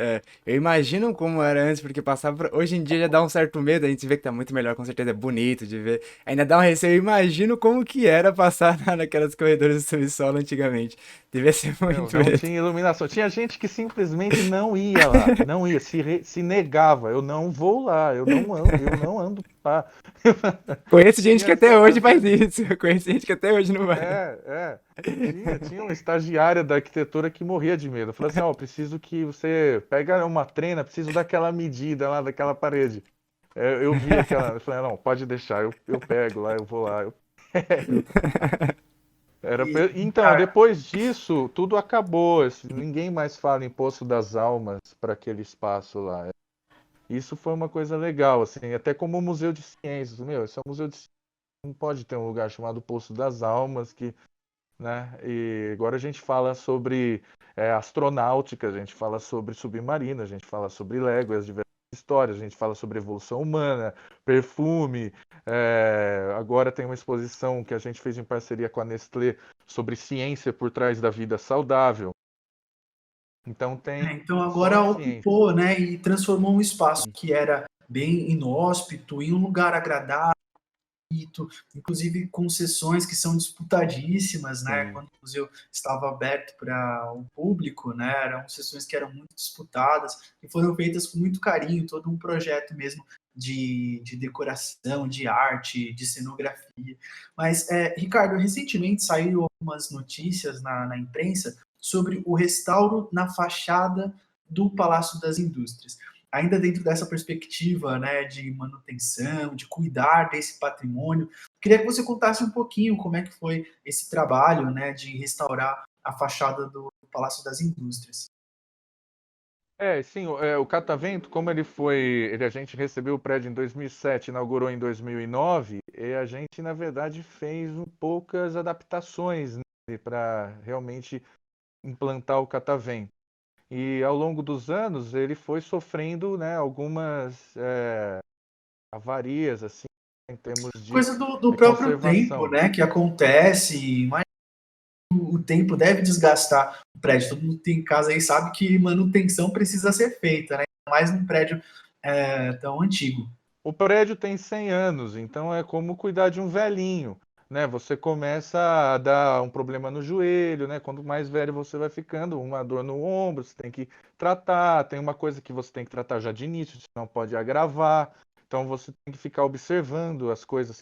Eu imagino como era antes, porque hoje em dia já dá um certo medo, a gente vê que tá muito melhor, com certeza é bonito de ver. Ainda dá um receio, eu imagino como que era passar naquelas corredores do subsolo antigamente. Devia ser Não, muito não medo. tinha iluminação. Tinha gente que simplesmente não ia lá, não ia, se negava. Eu não vou lá, eu não ando lá. Conheço gente Tinha que até hoje às faz vezes, isso. Eu conheço gente que até hoje não vai. é. Tinha uma estagiária da arquitetura que morria de medo. Falou assim, ó, preciso que você pega uma trena, preciso daquela medida lá daquela parede. Eu vi aquela, eu falei, não, pode deixar, eu pego lá, eu vou lá, eu pego. E, Então, cara, depois disso, tudo acabou. Ninguém mais fala em Poço das Almas para aquele espaço lá. Isso foi uma coisa legal, assim, até como museu de ciências. Meu, esse é um museu de ciências, não pode ter um lugar chamado Poço das Almas, que, né? E agora a gente fala sobre astronáutica, a gente fala sobre submarino, a gente fala sobre Lego, as diversas histórias, a gente fala sobre evolução humana, perfume. Agora tem uma exposição que a gente fez em parceria com a Nestlé sobre ciência por trás da vida saudável. Então tem então só agora ciência. ocupou, né, e transformou um espaço que era bem inóspito em um lugar agradável, inclusive com sessões que são disputadíssimas, né? Sim. Quando o museu estava aberto para o público, né? Eram sessões que eram muito disputadas e foram feitas com muito carinho, todo um projeto mesmo de decoração, de arte, de cenografia. Mas, Ricardo, recentemente saíram algumas notícias na imprensa sobre o restauro na fachada do Palácio das Indústrias, ainda dentro dessa perspectiva, né, de manutenção, de cuidar desse patrimônio. Queria que você contasse um pouquinho como é que foi esse trabalho, né, de restaurar a fachada do Palácio das Indústrias. Sim, o Catavento, como a gente recebeu o prédio em 2007, inaugurou em 2009, e a gente, na verdade, fez poucas adaptações para realmente implantar o Catavento. E ao longo dos anos ele foi sofrendo, né, algumas avarias assim em termos de Coisa do próprio tempo, conservação. né, que acontece, mas o tempo deve desgastar o prédio. Todo mundo que tem casa aí sabe que manutenção precisa ser feita, né? Mais num prédio tão antigo. O prédio tem 100 anos, então é como cuidar de um velhinho, né? Você começa a dar um problema no joelho, né? Quanto mais velho você vai ficando, uma dor no ombro, você tem que tratar. Tem uma coisa que você tem que tratar já de início, senão pode agravar. Então você tem que ficar observando as coisas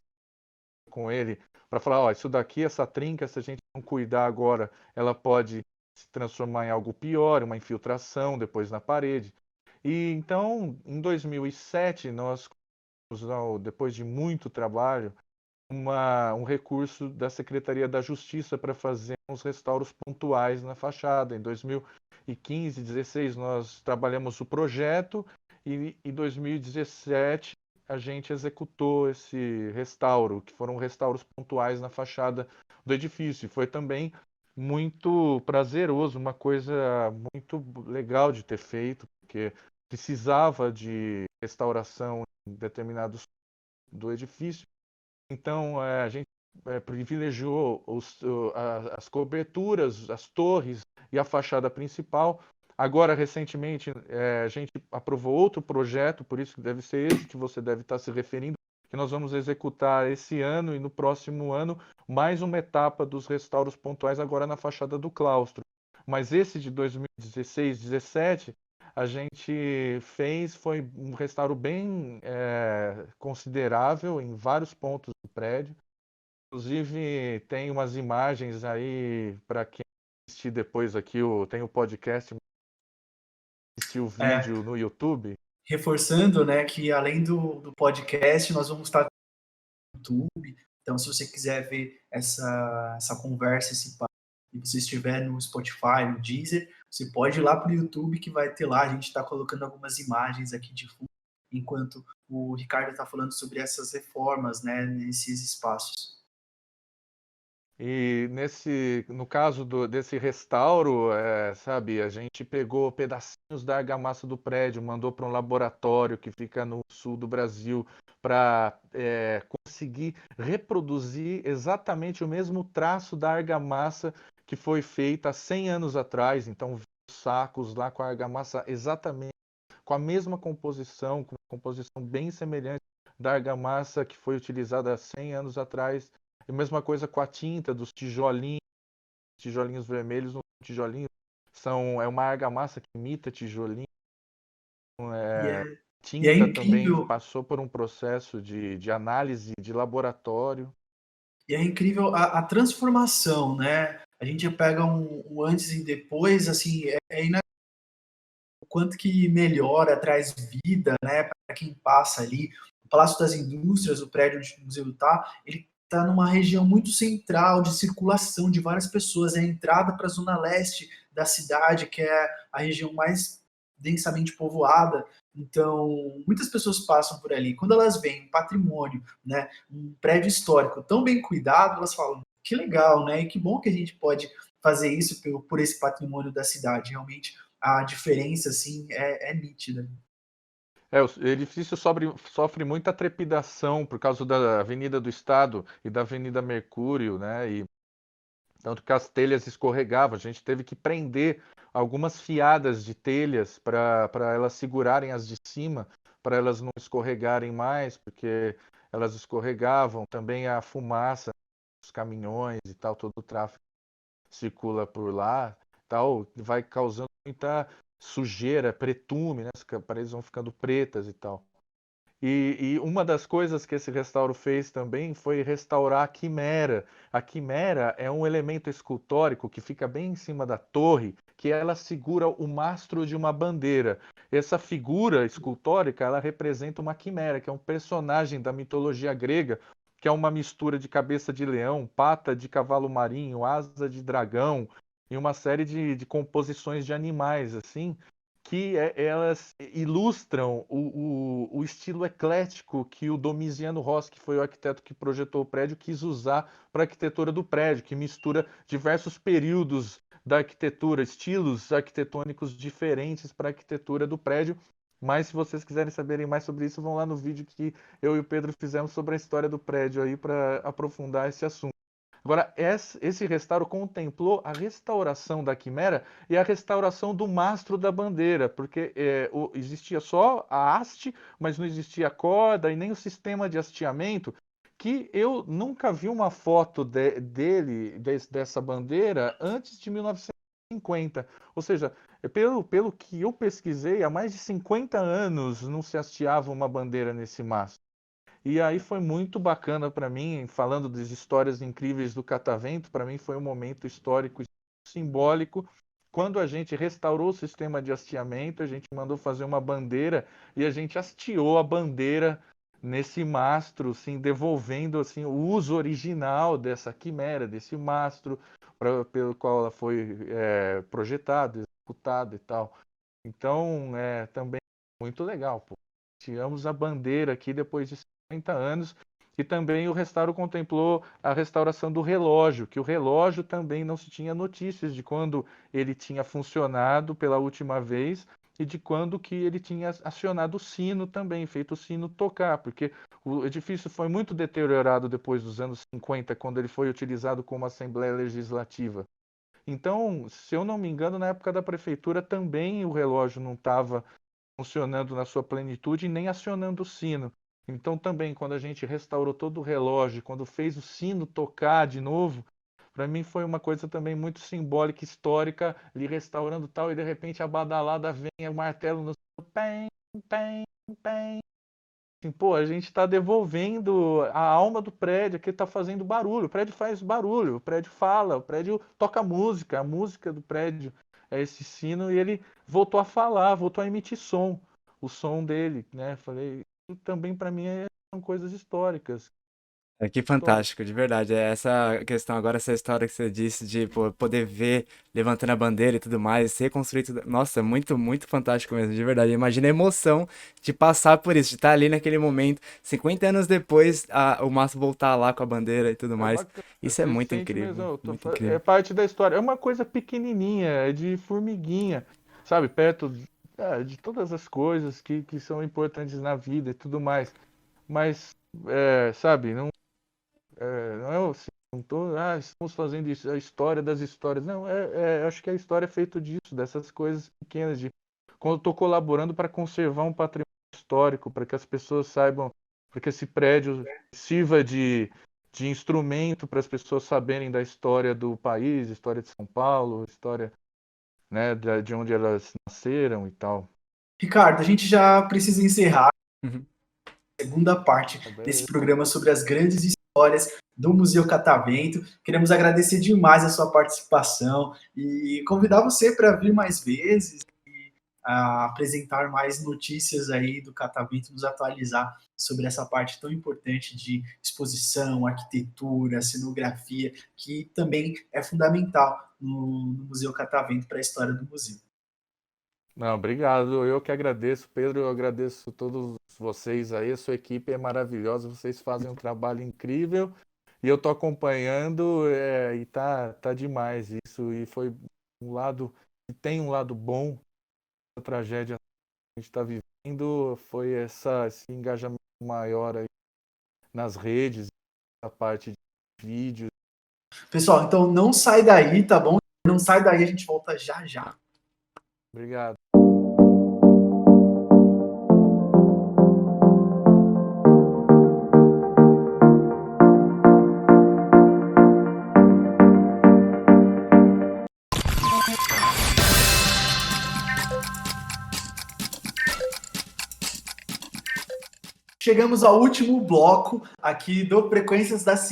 com ele para falar, ó, isso daqui, essa trinca, se a gente não cuidar agora, ela pode se transformar em algo pior, uma infiltração depois na parede. E então, em 2007, nós, depois de muito trabalho, um recurso da Secretaria da Justiça para fazer uns restauros pontuais na fachada. Em 2015, 2016, nós trabalhamos o projeto e em 2017 a gente executou esse restauro, que foram restauros pontuais na fachada do edifício. Foi também muito prazeroso, uma coisa muito legal de ter feito, porque precisava de restauração em determinados do edifício. Então, a gente privilegiou as coberturas, as torres e a fachada principal. Agora, recentemente, a gente aprovou outro projeto, por isso que deve ser esse que você deve estar se referindo, que nós vamos executar esse ano e no próximo ano mais uma etapa dos restauros pontuais agora na fachada do claustro. Mas esse de 2016, 17, a gente foi um restauro bem considerável em vários pontos do prédio. Inclusive, tem umas imagens aí para quem assistir depois aqui, tem o podcast, assistir o É, vídeo no YouTube. reforçando, né, que além do podcast, nós vamos estar no YouTube. Então, se você quiser ver essa conversa, esse papo, e você estiver no Spotify, no Deezer, você pode ir lá para o YouTube que vai ter lá. A gente está colocando algumas imagens aqui de fundo, enquanto o Ricardo está falando sobre essas reformas, né, nesses espaços. E no caso desse restauro, sabe, a gente pegou pedacinhos da argamassa do prédio, mandou para um laboratório que fica no sul do Brasil para conseguir reproduzir exatamente o mesmo traço da argamassa que foi feita há 100 anos atrás. Então, sacos lá com a argamassa exatamente com a mesma composição, com uma composição bem semelhante da argamassa que foi utilizada há 100 anos atrás. E a mesma coisa com a tinta dos tijolinhos vermelhos, no tijolinho é uma argamassa que imita tijolinho. E É, é, e é tinta também incrível, passou por um processo de análise de laboratório. e é incrível a transformação, né? A gente pega um antes e depois, assim, o quanto que melhora, traz vida, né, para quem passa ali. O Palácio das Indústrias, o prédio onde o museu está, ele está numa região muito central de circulação de várias pessoas. É a entrada para a zona leste da cidade, que é a região mais densamente povoada. Então, muitas pessoas passam por ali. Quando elas veem um patrimônio, né, um prédio histórico tão bem cuidado, elas falam: que legal, né? E que bom que a gente pode fazer isso por esse patrimônio da cidade. Realmente a diferença assim é nítida. O edifício sofre muita trepidação por causa da Avenida do Estado e da Avenida Mercúrio, né? E tanto que as telhas escorregavam, a gente teve que prender algumas fiadas de telhas para elas segurarem as de cima, para elas não escorregarem mais, porque elas escorregavam. Também a fumaça dos caminhões e tal, todo o tráfego circula por lá, tal, vai causando muita sujeira, pretume, né? As paredes vão ficando pretas e tal. E uma das coisas que esse restauro fez também foi restaurar a quimera. A quimera é um elemento escultórico que fica bem em cima da torre, que ela segura o mastro de uma bandeira. Essa figura escultórica, ela representa uma quimera, que é um personagem da mitologia grega, que é uma mistura de cabeça de leão, pata de cavalo marinho, asa de dragão e uma série de composições de animais, assim, que elas ilustram o estilo eclético que o Domisiano Rossi, que foi o arquiteto que projetou o prédio, quis usar para a arquitetura do prédio, que mistura diversos períodos da arquitetura, estilos arquitetônicos diferentes para a arquitetura do prédio. Mas se vocês quiserem saberem mais sobre isso, vão lá no vídeo que eu e o Pedro fizemos sobre a história do prédio aí para aprofundar esse assunto. Agora, esse restauro contemplou a restauração da quimera e a restauração do mastro da bandeira, porque existia só a haste, mas não existia a corda e nem o sistema de hasteamento, que eu nunca vi uma foto dessa bandeira antes de 1950. Ou seja, pelo que eu pesquisei, há mais de 50 anos não se hasteava uma bandeira nesse mastro. E aí foi muito bacana para mim, falando das histórias incríveis do Catavento, para mim foi um momento histórico simbólico. Quando a gente restaurou o sistema de hasteamento, a gente mandou fazer uma bandeira e a gente hasteou a bandeira nesse mastro, assim, devolvendo assim, o uso original dessa quimera, desse mastro, pelo qual ela foi projetada, executada e tal. Então, também muito legal, pô. Tiramos a bandeira aqui depois de 50 anos. E também o restauro contemplou a restauração do relógio, que o relógio também não se tinha notícias de quando ele tinha funcionado pela última vez e de quando que ele tinha acionado o sino também, feito o sino tocar, porque o edifício foi muito deteriorado depois dos anos 50, quando ele foi utilizado como Assembleia Legislativa. Então, se eu não me engano, na época da prefeitura também o relógio não estava funcionando na sua plenitude e nem acionando o sino. Então também, quando a gente restaurou todo o relógio, quando fez o sino tocar de novo, para mim foi uma coisa também muito simbólica, histórica, ali restaurando tal, e de repente a badalada vem, o martelo no pem, pem, pem. Assim, pô, a gente está devolvendo a alma do prédio, que está fazendo barulho. O prédio faz barulho, o prédio fala, o prédio toca música, a música do prédio é esse sino, e ele voltou a falar, voltou a emitir som, o som dele, né? Falei, isso também para mim são coisas históricas. É que Históricas. fantástico, de verdade. É essa questão agora, essa história que você disse de pô, poder ver levantando a bandeira e tudo mais, reconstruir tudo. Nossa, muito, muito fantástico mesmo, de verdade. Imagina a emoção de passar por isso, de estar ali naquele momento, 50 anos depois, o Márcio voltar lá com a bandeira e tudo É mais. bacana, Isso é você muito sente mesmo, incrível, muito é incrível. parte da história. É uma coisa pequenininha, é de formiguinha, sabe? Perto de todas as coisas que são importantes na vida e tudo mais. Mas, sabe, não é assim, Estamos fazendo isso, a história das histórias. Não, acho que a história é feita disso, dessas coisas pequenas, de quando eu estou colaborando para conservar um patrimônio histórico, para que as pessoas saibam, para que esse prédio sirva de instrumento para as pessoas saberem da história do país, história de São Paulo, história, né, de onde elas nasceram e tal. Ricardo, a gente já precisa encerrar Uhum. a segunda parte desse programa sobre as grandes histórias do Museu Catavento. Queremos agradecer demais a sua participação e convidar você para vir mais vezes e apresentar mais notícias aí do Catavento, nos atualizar sobre essa parte tão importante de exposição, arquitetura, cenografia, que também é fundamental no Museu Catavento para a história do museu. Não, obrigado. Eu que agradeço, Pedro. Eu agradeço a todos vocês aí. A sua equipe é maravilhosa. Vocês fazem um trabalho incrível. E eu tô acompanhando e tá demais isso. E foi um lado, e tem um lado bom da tragédia que a gente está vivendo. Foi esse engajamento maior aí nas redes, a parte de vídeos. Pessoal, então não sai daí, tá bom? Não sai daí, a gente volta já já. Obrigado. Chegamos ao último bloco aqui do Frequências da Ciência,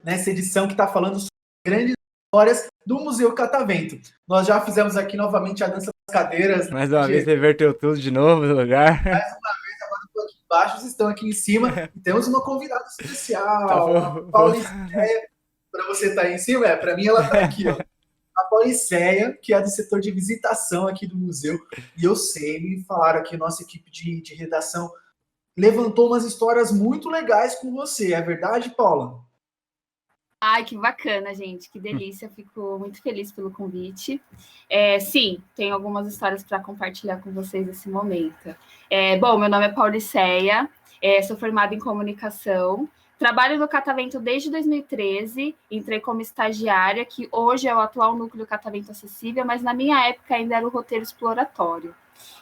nessa edição que está falando sobre grandes histórias do Museu Catavento. Nós já fizemos aqui novamente a dança das cadeiras. Mais uma vez, reverteu tudo de novo no lugar. Mais uma vez, agora estou aqui embaixo, vocês estão aqui em cima. E temos uma convidada especial, Tá, a Pauliceia. Para você estar aí em cima, para mim ela está aqui, ó. A Pauliceia, que é do setor de visitação aqui do museu. E eu sei, me falaram aqui, nossa equipe de redação levantou umas histórias muito legais com você. É verdade, Paula? Ai, que bacana, gente. Que delícia. Fico muito feliz pelo convite. Sim, tenho algumas histórias para compartilhar com vocês nesse momento. Bom, meu nome é Pauliceia, sou formada em comunicação. Trabalho no Catavento desde 2013, entrei como estagiária, que hoje é o atual núcleo Catavento Acessível, mas na minha época ainda era o roteiro exploratório.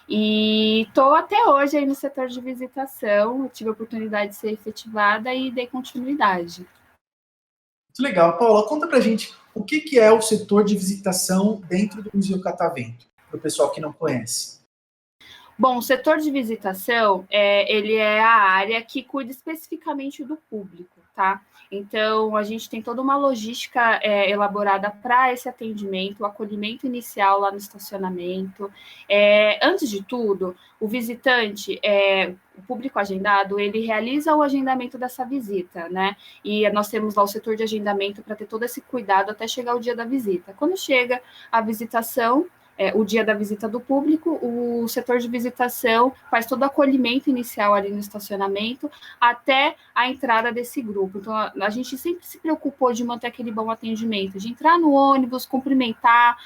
E estou até hoje aí no setor de visitação, tive a oportunidade de ser efetivada e dei continuidade. Muito legal. Paula, conta pra gente o que é o setor de visitação dentro do Museu Catavento, para o pessoal que não conhece. Bom, o setor de visitação, ele é a área que cuida especificamente do público, tá? Então, a gente tem toda uma logística elaborada para esse atendimento, o acolhimento inicial lá no estacionamento. Antes de tudo, o visitante, o público agendado, ele realiza o agendamento dessa visita, né? E nós temos lá o setor de agendamento para ter todo esse cuidado até chegar o dia da visita. Quando chega a visitação, o dia da visita do público, o setor de visitação faz todo o acolhimento inicial ali no estacionamento até a entrada desse grupo. Então, a gente sempre se preocupou de manter aquele bom atendimento, de entrar no ônibus, cumprimentar,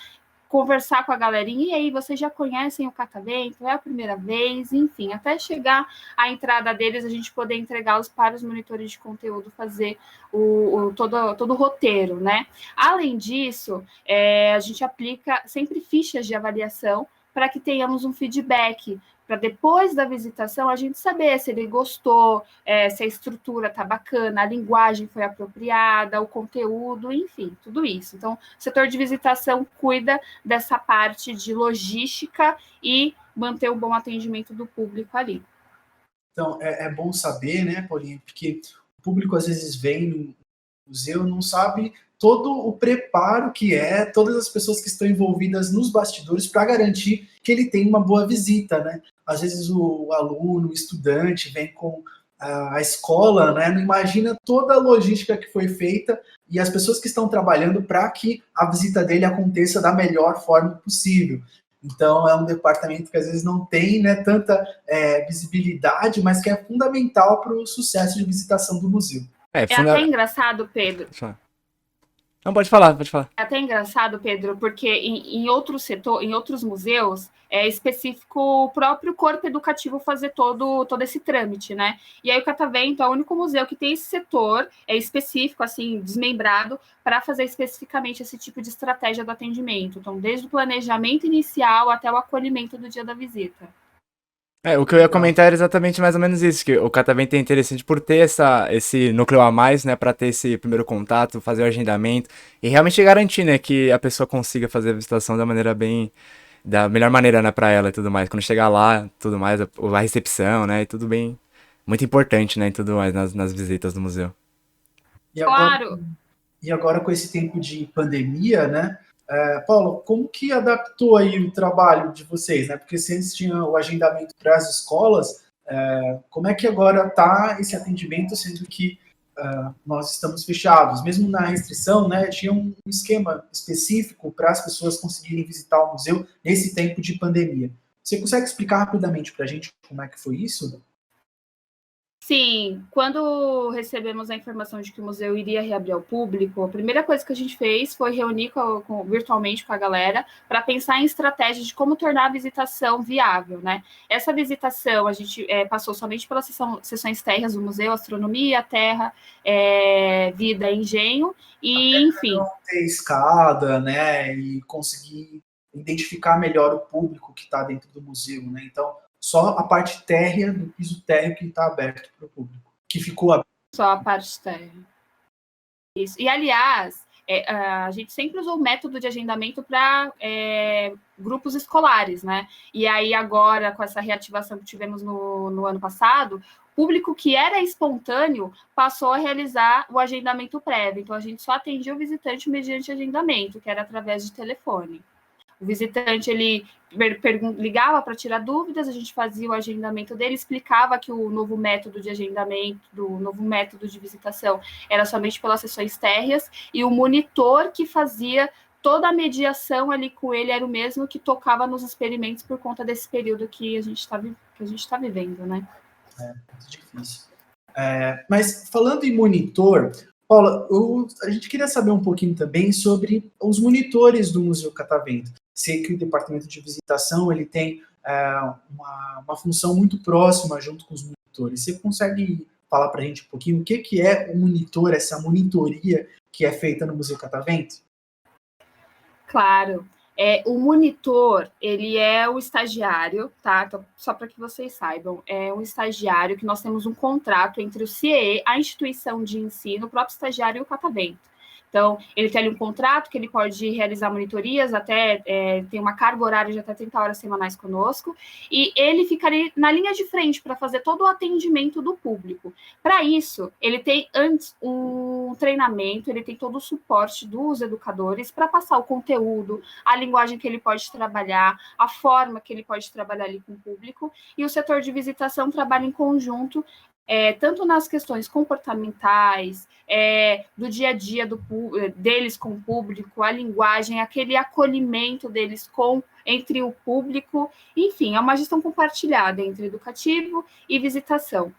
conversar com a galerinha, e aí, vocês já conhecem o Catavento, é a primeira vez, enfim, até chegar à entrada deles, a gente poder entregá-los para os monitores de conteúdo fazer todo o roteiro, né? Além disso, a gente aplica sempre fichas de avaliação para que tenhamos um feedback, para depois da visitação a gente saber se ele gostou, se a estrutura está bacana, a linguagem foi apropriada, o conteúdo, enfim, tudo isso. Então, o setor de visitação cuida dessa parte de logística e manter o bom atendimento do público ali. Então, é bom saber, né, Paulinha, porque o público às vezes vem no museu, não sabe todo o preparo que todas as pessoas que estão envolvidas nos bastidores para garantir que ele tem uma boa visita, né? Às vezes o aluno, o estudante vem com a escola, né? Não imagina toda a logística que foi feita e as pessoas que estão trabalhando para que a visita dele aconteça da melhor forma possível. Então, é um departamento que às vezes não tem, né, tanta visibilidade, mas que é fundamental para o sucesso de visitação do museu. Até engraçado, Pedro. Não, pode falar, pode falar. É até engraçado, Pedro, porque em outro setor, em outros museus, é específico o próprio corpo educativo fazer todo esse trâmite, né? E aí o Catavento é o único museu que tem esse setor específico, assim, desmembrado, para fazer especificamente esse tipo de estratégia do atendimento. Então, desde o planejamento inicial até o acolhimento do dia da visita. O que eu ia Legal. comentar era exatamente mais ou menos isso, que o Catavento é interessante por ter esse núcleo a mais, né, para ter esse primeiro contato, fazer o agendamento e realmente garantir, né, que a pessoa consiga fazer a visitação da melhor maneira, né, para ela e tudo mais. Quando chegar lá, tudo mais, a recepção, né, e tudo bem, muito importante, né, e tudo mais nas visitas do museu. E agora, Claro, e agora com esse tempo de pandemia, né? Paulo, como que adaptou aí o trabalho de vocês, né? Porque se antes tinha o agendamento para as escolas, como é que agora está esse atendimento, sendo que nós estamos fechados? Mesmo na restrição, né? Tinha um esquema específico para as pessoas conseguirem visitar o museu nesse tempo de pandemia. Você consegue explicar rapidamente para a gente como é que foi isso? sim, quando recebemos a informação de que o museu iria reabrir ao público, a primeira coisa que a gente fez foi reunir virtualmente com a galera para pensar em estratégias de como tornar a visitação viável, né? Essa visitação a gente passou somente pelas sessões térreas do museu, astronomia, terra, vida, engenho, e enfim. Ter escada, né? E conseguir identificar melhor o público que está dentro do museu, né? Então, só a parte térrea do piso térreo que está aberto para o público, que ficou aberto. Só a parte terra. Isso. E, aliás, a gente sempre usou o método de agendamento para grupos escolares, né? E aí, agora, com essa reativação que tivemos no ano passado, o público que era espontâneo passou a realizar o agendamento prévio. Então, a gente só atendia o visitante mediante agendamento, que era através de telefone. O visitante, ele ligava para tirar dúvidas, a gente fazia o agendamento dele, explicava que o novo método de agendamento, o novo método de visitação era somente pelas sessões térreas, e o monitor que fazia toda a mediação ali com ele era o mesmo que tocava nos experimentos por conta desse período que a gente está vivendo, né? Muito difícil. Mas falando em monitor, Paula, a gente queria saber um pouquinho também sobre os monitores do Museu Catavento. Sei que o departamento de visitação ele tem uma função muito próxima junto com os monitores. Você consegue falar para a gente um pouquinho o que é o monitor, essa monitoria que é feita no Museu Catavento? Claro. O monitor, ele é o estagiário, tá? Então, só para que vocês saibam, é um estagiário que nós temos um contrato entre o CIEE, a instituição de ensino, o próprio estagiário e o Catavento. Então, ele tem ali um contrato que ele pode realizar monitorias, até tem uma carga horária de até 30 horas semanais conosco, e ele ficaria na linha de frente para fazer todo o atendimento do público. Para isso, ele tem antes um treinamento, ele tem todo o suporte dos educadores para passar o conteúdo, a linguagem que ele pode trabalhar, a forma que ele pode trabalhar ali com o público, e o setor de visitação trabalha em conjunto, tanto nas questões comportamentais, do dia a dia deles com o público, a linguagem, aquele acolhimento deles entre o público, enfim, é uma gestão compartilhada entre educativo e visitação.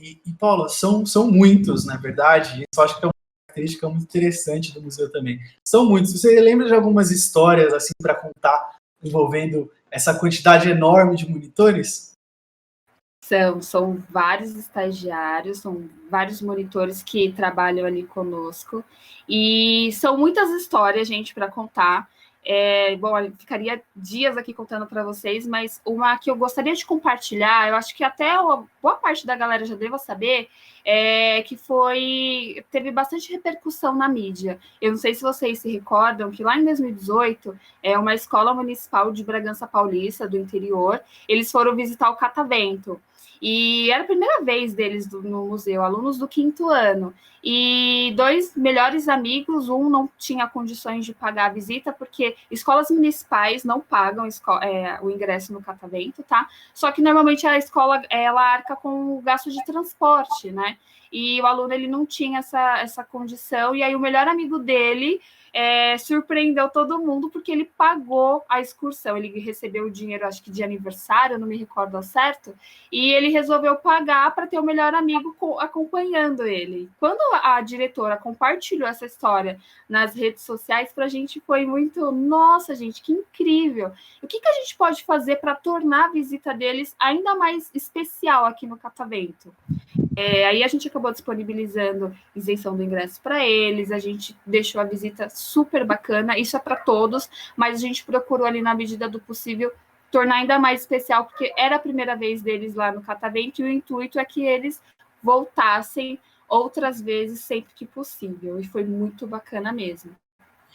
E Paula, são muitos, na verdade, isso acho que é uma característica muito interessante do museu também. São muitos. Você lembra de algumas histórias assim para contar envolvendo essa quantidade enorme de monitores? São vários estagiários, são vários monitores que trabalham ali conosco, e são muitas histórias, gente, para contar. Bom, eu ficaria dias aqui contando para vocês, mas uma que eu gostaria de compartilhar, eu acho que até boa parte da galera já deva saber, que teve bastante repercussão na mídia. Eu não sei se vocês se recordam que lá em 2018, uma escola municipal de Bragança Paulista, do interior, eles foram visitar o Catavento. E era a primeira vez deles no museu, alunos do 5º ano. E 2 melhores amigos, um não tinha condições de pagar a visita, porque escolas municipais não pagam o ingresso no Catavento, tá? Só que normalmente a escola ela arca com o gasto de transporte, né? E o aluno ele não tinha essa condição, e aí o melhor amigo dele surpreendeu todo mundo porque ele pagou a excursão. Ele recebeu o dinheiro, acho que de aniversário, não me recordo ao certo, e ele resolveu pagar para ter o melhor amigo acompanhando ele. Quando a diretora compartilhou essa história nas redes sociais, para a gente foi muito, nossa, gente, que incrível. O que a gente pode fazer para tornar a visita deles ainda mais especial aqui no Catavento? Aí a gente acabou disponibilizando isenção do ingresso para eles, a gente deixou a visita super bacana, isso é para todos, mas a gente procurou ali na medida do possível tornar ainda mais especial, porque era a primeira vez deles lá no Catavento e o intuito é que eles voltassem outras vezes sempre que possível, e foi muito bacana mesmo.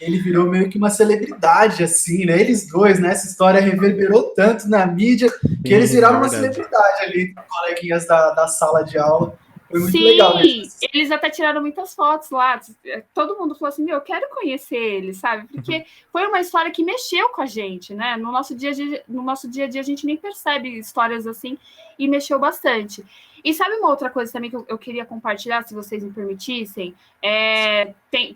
Ele virou meio que uma celebridade, assim, né? Eles dois, né? Essa história reverberou tanto na mídia que eles viraram uma celebridade ali, coleguinhas da sala de aula. Foi muito legal mesmo. Sim, eles até tiraram muitas fotos lá. Todo mundo falou assim, eu quero conhecer eles, sabe? Porque foi uma história que mexeu com a gente, né? No nosso dia a dia a gente nem percebe histórias assim e mexeu bastante. E sabe uma outra coisa também que eu queria compartilhar, se vocês me permitissem?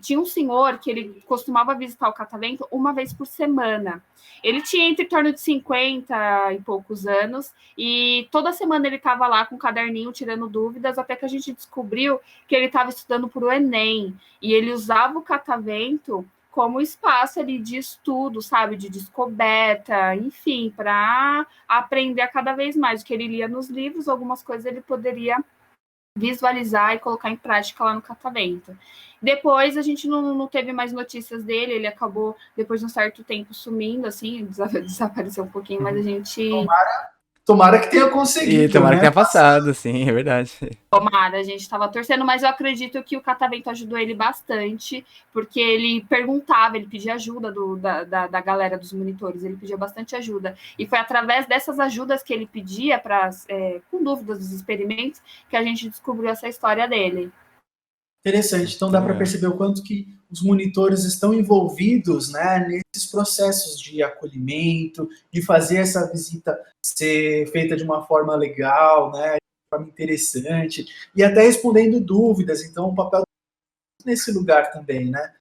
Tinha um senhor que ele costumava visitar o Catavento uma vez por semana. Ele tinha entre torno de 50 e poucos anos, e toda semana ele estava lá com um caderninho tirando dúvidas, até que a gente descobriu que ele estava estudando para o Enem, e ele usava o Catavento como espaço ali de estudo, sabe, de descoberta, enfim, para aprender a cada vez mais. O que ele lia nos livros, algumas coisas ele poderia visualizar e colocar em prática lá no Catavento. Depois a gente não teve mais notícias dele, ele acabou, depois de um certo tempo, sumindo, assim, desapareceu um pouquinho, mas a gente... Tomara que tenha conseguido. E tomara, né? que tenha passado, sim, é verdade. Tomara, a gente estava torcendo, mas eu acredito que o Catavento ajudou ele bastante, porque ele perguntava, ele pedia ajuda da galera dos monitores, ele pedia bastante ajuda. E foi através dessas ajudas que ele pedia, com dúvidas dos experimentos, que a gente descobriu essa história dele. Interessante, então dá para perceber o quanto que os monitores estão envolvidos, né, nesses processos de acolhimento, de fazer essa visita ser feita de uma forma legal, né, de forma interessante, e até respondendo dúvidas, então o papel nesse lugar também, né?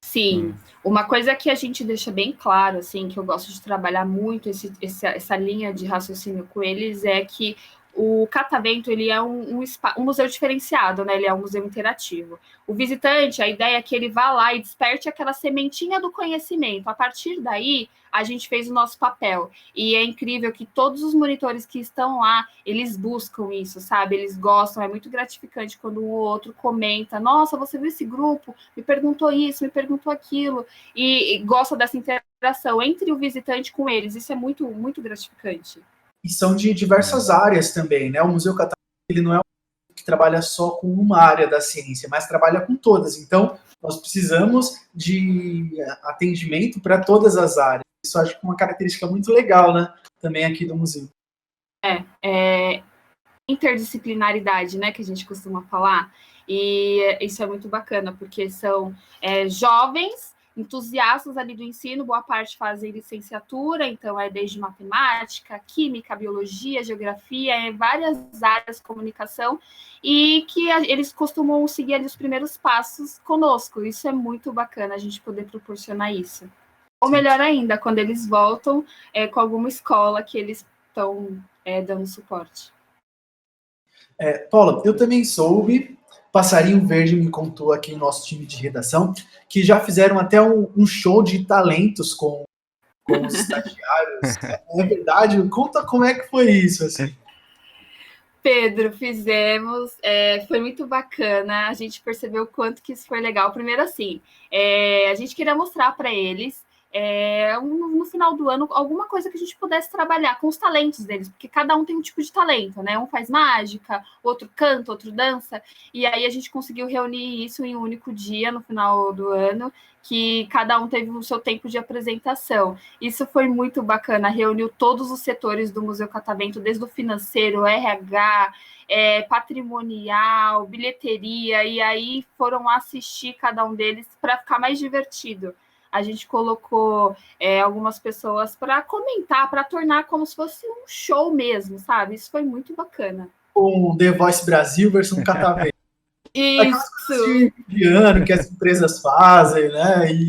Sim, uma coisa que a gente deixa bem claro, assim, que eu gosto de trabalhar muito essa linha de raciocínio com eles, é que o Catavento, ele é um museu diferenciado, né? Ele é um museu interativo. O visitante, a ideia é que ele vá lá e desperte aquela sementinha do conhecimento. A partir daí, a gente fez o nosso papel. E é incrível que todos os monitores que estão lá, eles buscam isso, sabe? Eles gostam, é muito gratificante quando um ou outro comenta, nossa, você viu esse grupo? Me perguntou isso, me perguntou aquilo. E gosta dessa interação entre o visitante com eles. Isso é muito, muito gratificante. E são de diversas áreas também, né? O Museu Catavento, ele não é um que trabalha só com uma área da ciência, mas trabalha com todas. Então, nós precisamos de atendimento para todas as áreas. Isso acho que é uma característica muito legal, né? Também aqui do museu. Interdisciplinaridade, né? Que a gente costuma falar. E isso é muito bacana, porque são jovens entusiastas ali do ensino, boa parte fazem licenciatura, então é desde matemática, química, biologia, geografia, várias áreas de comunicação, e que eles costumam seguir ali os primeiros passos conosco. Isso é muito bacana, a gente poder proporcionar isso. Ou melhor ainda, quando eles voltam com alguma escola que eles estão dando suporte. Paula, eu também soube, Passarinho Verde me contou aqui no nosso time de redação, que já fizeram até um show de talentos com os estagiários. É verdade? Conta como é que foi isso, assim. Pedro, fizemos, foi muito bacana, a gente percebeu o quanto que isso foi legal. Primeiro, assim, a gente queria mostrar para eles, no final do ano, alguma coisa que a gente pudesse trabalhar com os talentos deles, porque cada um tem um tipo de talento, né? Um faz mágica, outro canta, outro dança, e aí a gente conseguiu reunir isso em um único dia, no final do ano, que cada um teve o seu tempo de apresentação. Isso foi muito bacana, reuniu todos os setores do Museu Catavento, desde o financeiro, RH, patrimonial, bilheteria, e aí foram assistir cada um deles para ficar mais divertido. A gente colocou algumas pessoas para comentar, para tornar como se fosse um show mesmo, sabe? Isso foi muito bacana. Um The Voice Brasil versão Catavento. Isso! De ano que as empresas fazem, né? E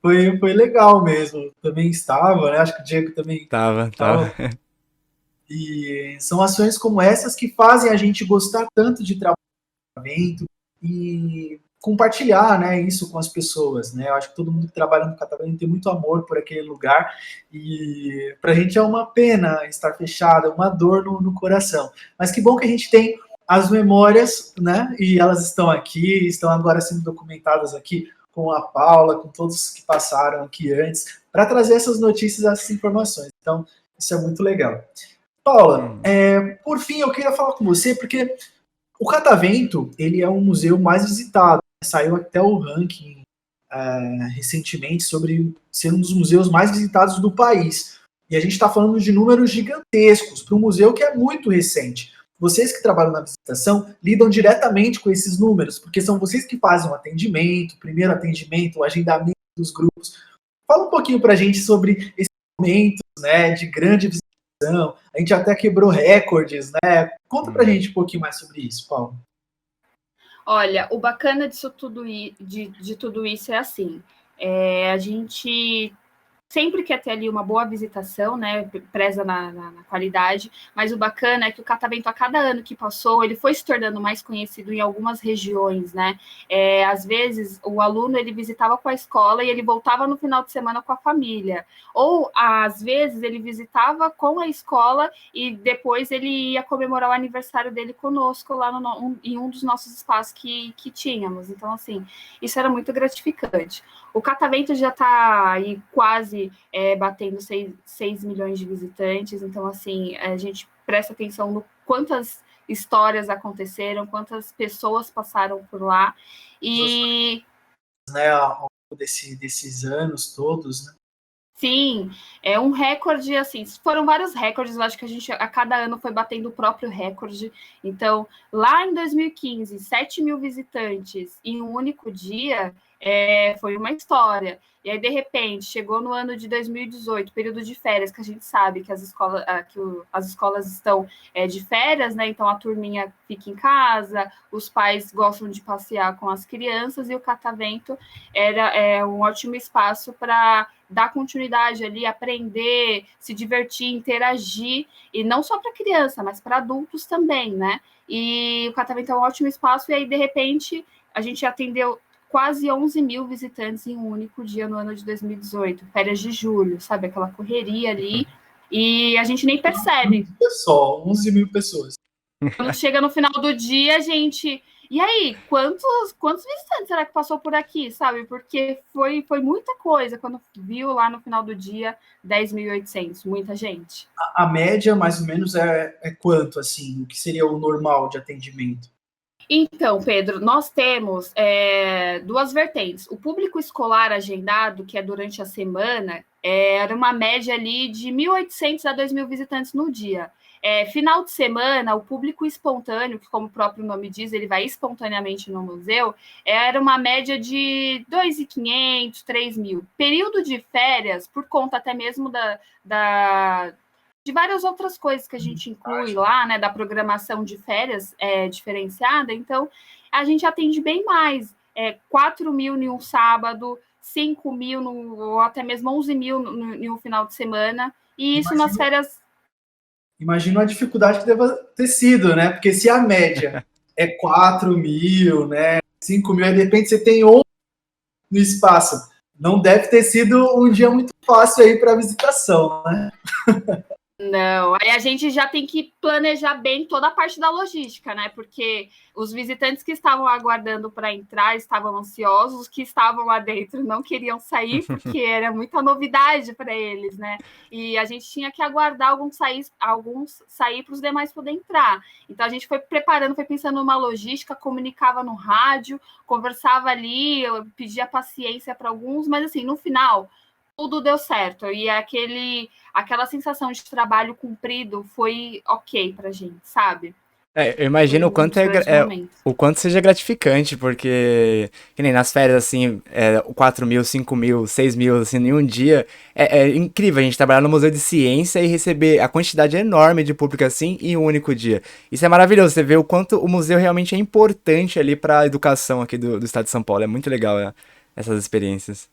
foi legal mesmo. Também estava, né? Acho que o Diego também Tava. estava. E são ações como essas que fazem a gente gostar tanto de tratamento e compartilhar, né, isso com as pessoas, né? Eu acho que todo mundo que trabalha no Catavento tem muito amor por aquele lugar e para a gente é uma pena estar fechado, é uma dor no coração. Mas que bom que a gente tem as memórias, né? E elas estão aqui, estão agora sendo documentadas aqui com a Paula, com todos que passaram aqui antes, para trazer essas notícias, essas informações. Então, isso é muito legal. Paula, por fim, eu queria falar com você, porque o Catavento, ele é um museu mais visitado. Saiu até o ranking recentemente sobre ser um dos museus mais visitados do país. E a gente está falando de números gigantescos para um museu que é muito recente. Vocês que trabalham na visitação lidam diretamente com esses números, porque são vocês que fazem o atendimento, o primeiro atendimento, o agendamento dos grupos. Fala um pouquinho para a gente sobre esses momentos, né, de grande visitação. A gente até quebrou recordes, né? Conta pra gente um pouquinho mais sobre isso, Paulo. Olha, o bacana disso tudo, de tudo isso é assim, a gente sempre quer ter ali uma boa visitação, né, preza na qualidade, mas o bacana é que o Catavento, a cada ano que passou, ele foi se tornando mais conhecido em algumas regiões, né, às vezes o aluno, ele visitava com a escola e ele voltava no final de semana com a família, ou às vezes ele visitava com a escola e depois ele ia comemorar o aniversário dele conosco lá em um dos nossos espaços que tínhamos, então assim, isso era muito gratificante. O Catavento já está aí quase batendo 6 milhões de visitantes, então assim, a gente presta atenção no quantas histórias aconteceram, quantas pessoas passaram por lá, e... Né, ao longo desses anos todos, né? Sim, é um recorde, assim, foram vários recordes, eu acho que a gente a cada ano foi batendo o próprio recorde, então, lá em 2015, 7 mil visitantes em um único dia, foi uma história, e aí, de repente, chegou no ano de 2018, período de férias, que a gente sabe que as escolas estão de férias, né, então a turminha fica em casa, os pais gostam de passear com as crianças, e o Catavento era um ótimo espaço para dar continuidade ali, aprender, se divertir, interagir, e não só para criança, mas para adultos também, né? E o Catavento é um ótimo espaço, e aí, de repente, a gente atendeu quase 11 mil visitantes em um único dia no ano de 2018, férias de julho, sabe? Aquela correria ali, e a gente nem percebe. Só 11 mil pessoas. Quando chega no final do dia, a gente... E aí, quantos visitantes será que passou por aqui, sabe? Porque foi muita coisa. Quando viu lá no final do dia, 10.800, muita gente. A média, mais ou menos, é quanto, assim? O que seria o normal de atendimento? Então, Pedro, nós temos duas vertentes. O público escolar agendado, que é durante a semana, era uma média ali de 1.800 a 2.000 visitantes no dia. Final de semana, o público espontâneo, que como o próprio nome diz, ele vai espontaneamente no museu, era uma média de 2.500, 3.000. Período de férias, por conta até mesmo de várias outras coisas que a gente inclui lá, né, da programação de férias diferenciada, então a gente atende bem mais, 4 mil em um sábado, 5 mil ou até mesmo 11 mil em um final de semana, e isso nas férias... Imagino a dificuldade que deva ter sido, né? Porque se a média é 4 mil, né, 5 mil, aí de repente você tem 11 no espaço, não deve ter sido um dia muito fácil aí para visitação, né? Não, aí a gente já tem que planejar bem toda a parte da logística, né? Porque os visitantes que estavam aguardando para entrar estavam ansiosos, os que estavam lá dentro não queriam sair, porque era muita novidade para eles, né? E a gente tinha que aguardar alguns sair para os demais poderem entrar. Então a gente foi preparando, foi pensando numa logística, comunicava no rádio, conversava ali, eu pedia paciência para alguns, mas assim, no final tudo deu certo, e aquela sensação de trabalho cumprido foi ok pra gente, sabe? Eu imagino o quanto seja gratificante, porque, que nem nas férias, assim, 4 mil, 5 mil, 6 mil, assim, em um dia, é incrível a gente trabalhar no Museu de Ciência e receber a quantidade enorme de público, assim, em um único dia. Isso é maravilhoso, você vê o quanto o museu realmente é importante ali pra educação aqui do estado de São Paulo, é muito legal, essas experiências.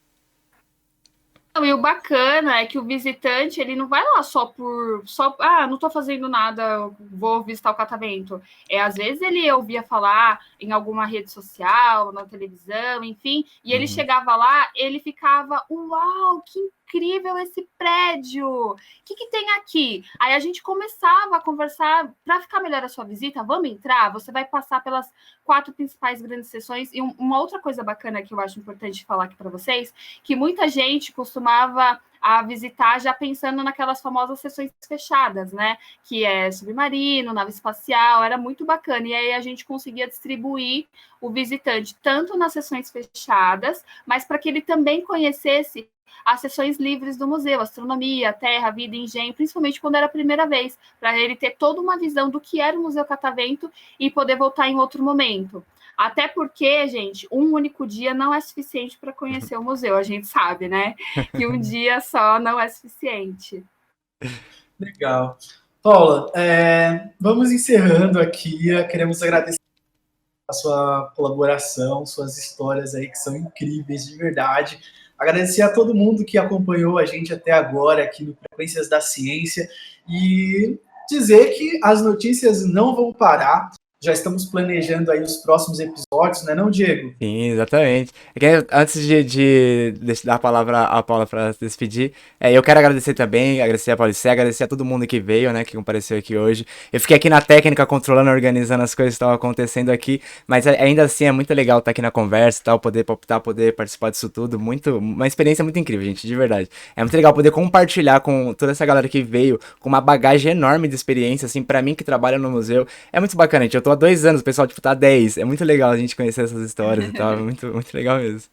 E o bacana é que o visitante, ele não vai lá só não estou fazendo nada, vou visitar o catavento. Às vezes ele ouvia falar em alguma rede social, na televisão, enfim, e ele chegava lá, ele ficava, uau, que incrível esse prédio! O que tem aqui? Aí a gente começava a conversar, para ficar melhor a sua visita, vamos entrar? Você vai passar pelas 4 principais grandes sessões. E uma outra coisa bacana que eu acho importante falar aqui para vocês, que muita gente costumava a visitar já pensando naquelas famosas sessões fechadas, né? Que é submarino, nave espacial, era muito bacana. E aí a gente conseguia distribuir o visitante tanto nas sessões fechadas, mas para que ele também conhecesse as sessões livres do museu, astronomia, terra, vida, engenho, principalmente quando era a primeira vez, para ele ter toda uma visão do que era o Museu Catavento e poder voltar em outro momento. Até porque, gente, um único dia não é suficiente para conhecer o museu, a gente sabe, né? Que um dia só não é suficiente. Legal. Paula, vamos encerrando aqui. Queremos agradecer a sua colaboração, suas histórias aí que são incríveis de verdade. Agradecer a todo mundo que acompanhou a gente até agora aqui no Frequências da Ciência e dizer que as notícias não vão parar. Já estamos planejando aí os próximos episódios, não é não, Diego? Sim, exatamente. Antes de dar a palavra à Paula para se despedir, eu quero agradecer também, agradecer a Paulicé, agradecer a todo mundo que veio, né, que compareceu aqui hoje. Eu fiquei aqui na técnica, controlando, organizando as coisas que estavam acontecendo aqui, mas ainda assim é muito legal estar aqui na conversa e tal, poder palpitar, poder participar disso tudo. Uma experiência muito incrível, gente, de verdade. É muito legal poder compartilhar com toda essa galera que veio, com uma bagagem enorme de experiência, assim, para mim que trabalha no museu. É muito bacana, gente. Eu tô há 2 anos, o pessoal, tipo, tá há 10. É muito legal a gente conhecer essas histórias e tal. É muito, muito legal mesmo.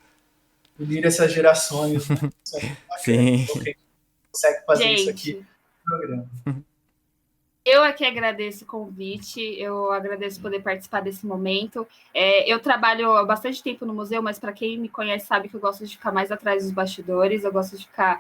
Unir essas gerações, né? Isso é muito bacana. Sim. Okay. Consegue fazer gente, isso aqui no programa. Eu aqui agradeço o convite, eu agradeço poder participar desse momento. Eu trabalho há bastante tempo no museu, mas para quem me conhece sabe que eu gosto de ficar mais atrás dos bastidores, eu gosto de ficar,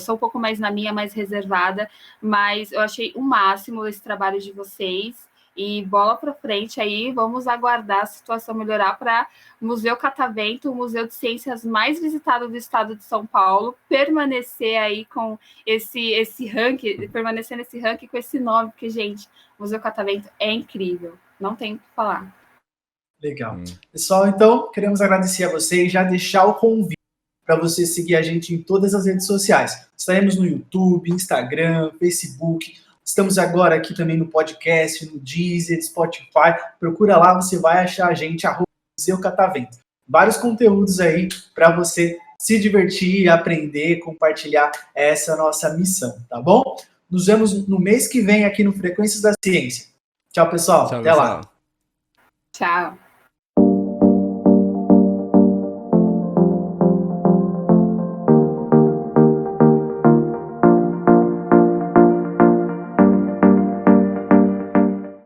sou um pouco mais na minha, mais reservada, mas eu achei o máximo esse trabalho de vocês. E bola para frente aí, vamos aguardar a situação melhorar para o Museu Catavento, o museu de ciências mais visitado do estado de São Paulo, permanecer aí com esse ranking, permanecer nesse ranking com esse nome, porque, gente, o Museu Catavento é incrível, não tem o que falar. Legal. Pessoal, então, queremos agradecer a vocês e já deixar o convite para você seguir a gente em todas as redes sociais. Estaremos no YouTube, Instagram, Facebook. Estamos agora aqui também no podcast, no Deezer, Spotify. Procura lá, você vai achar a gente, @Museu Catavento. Vários conteúdos aí para você se divertir, aprender, compartilhar essa nossa missão, tá bom? Nos vemos no mês que vem aqui no Frequências da Ciência. Tchau, pessoal. Tchau, até lá. Tchau.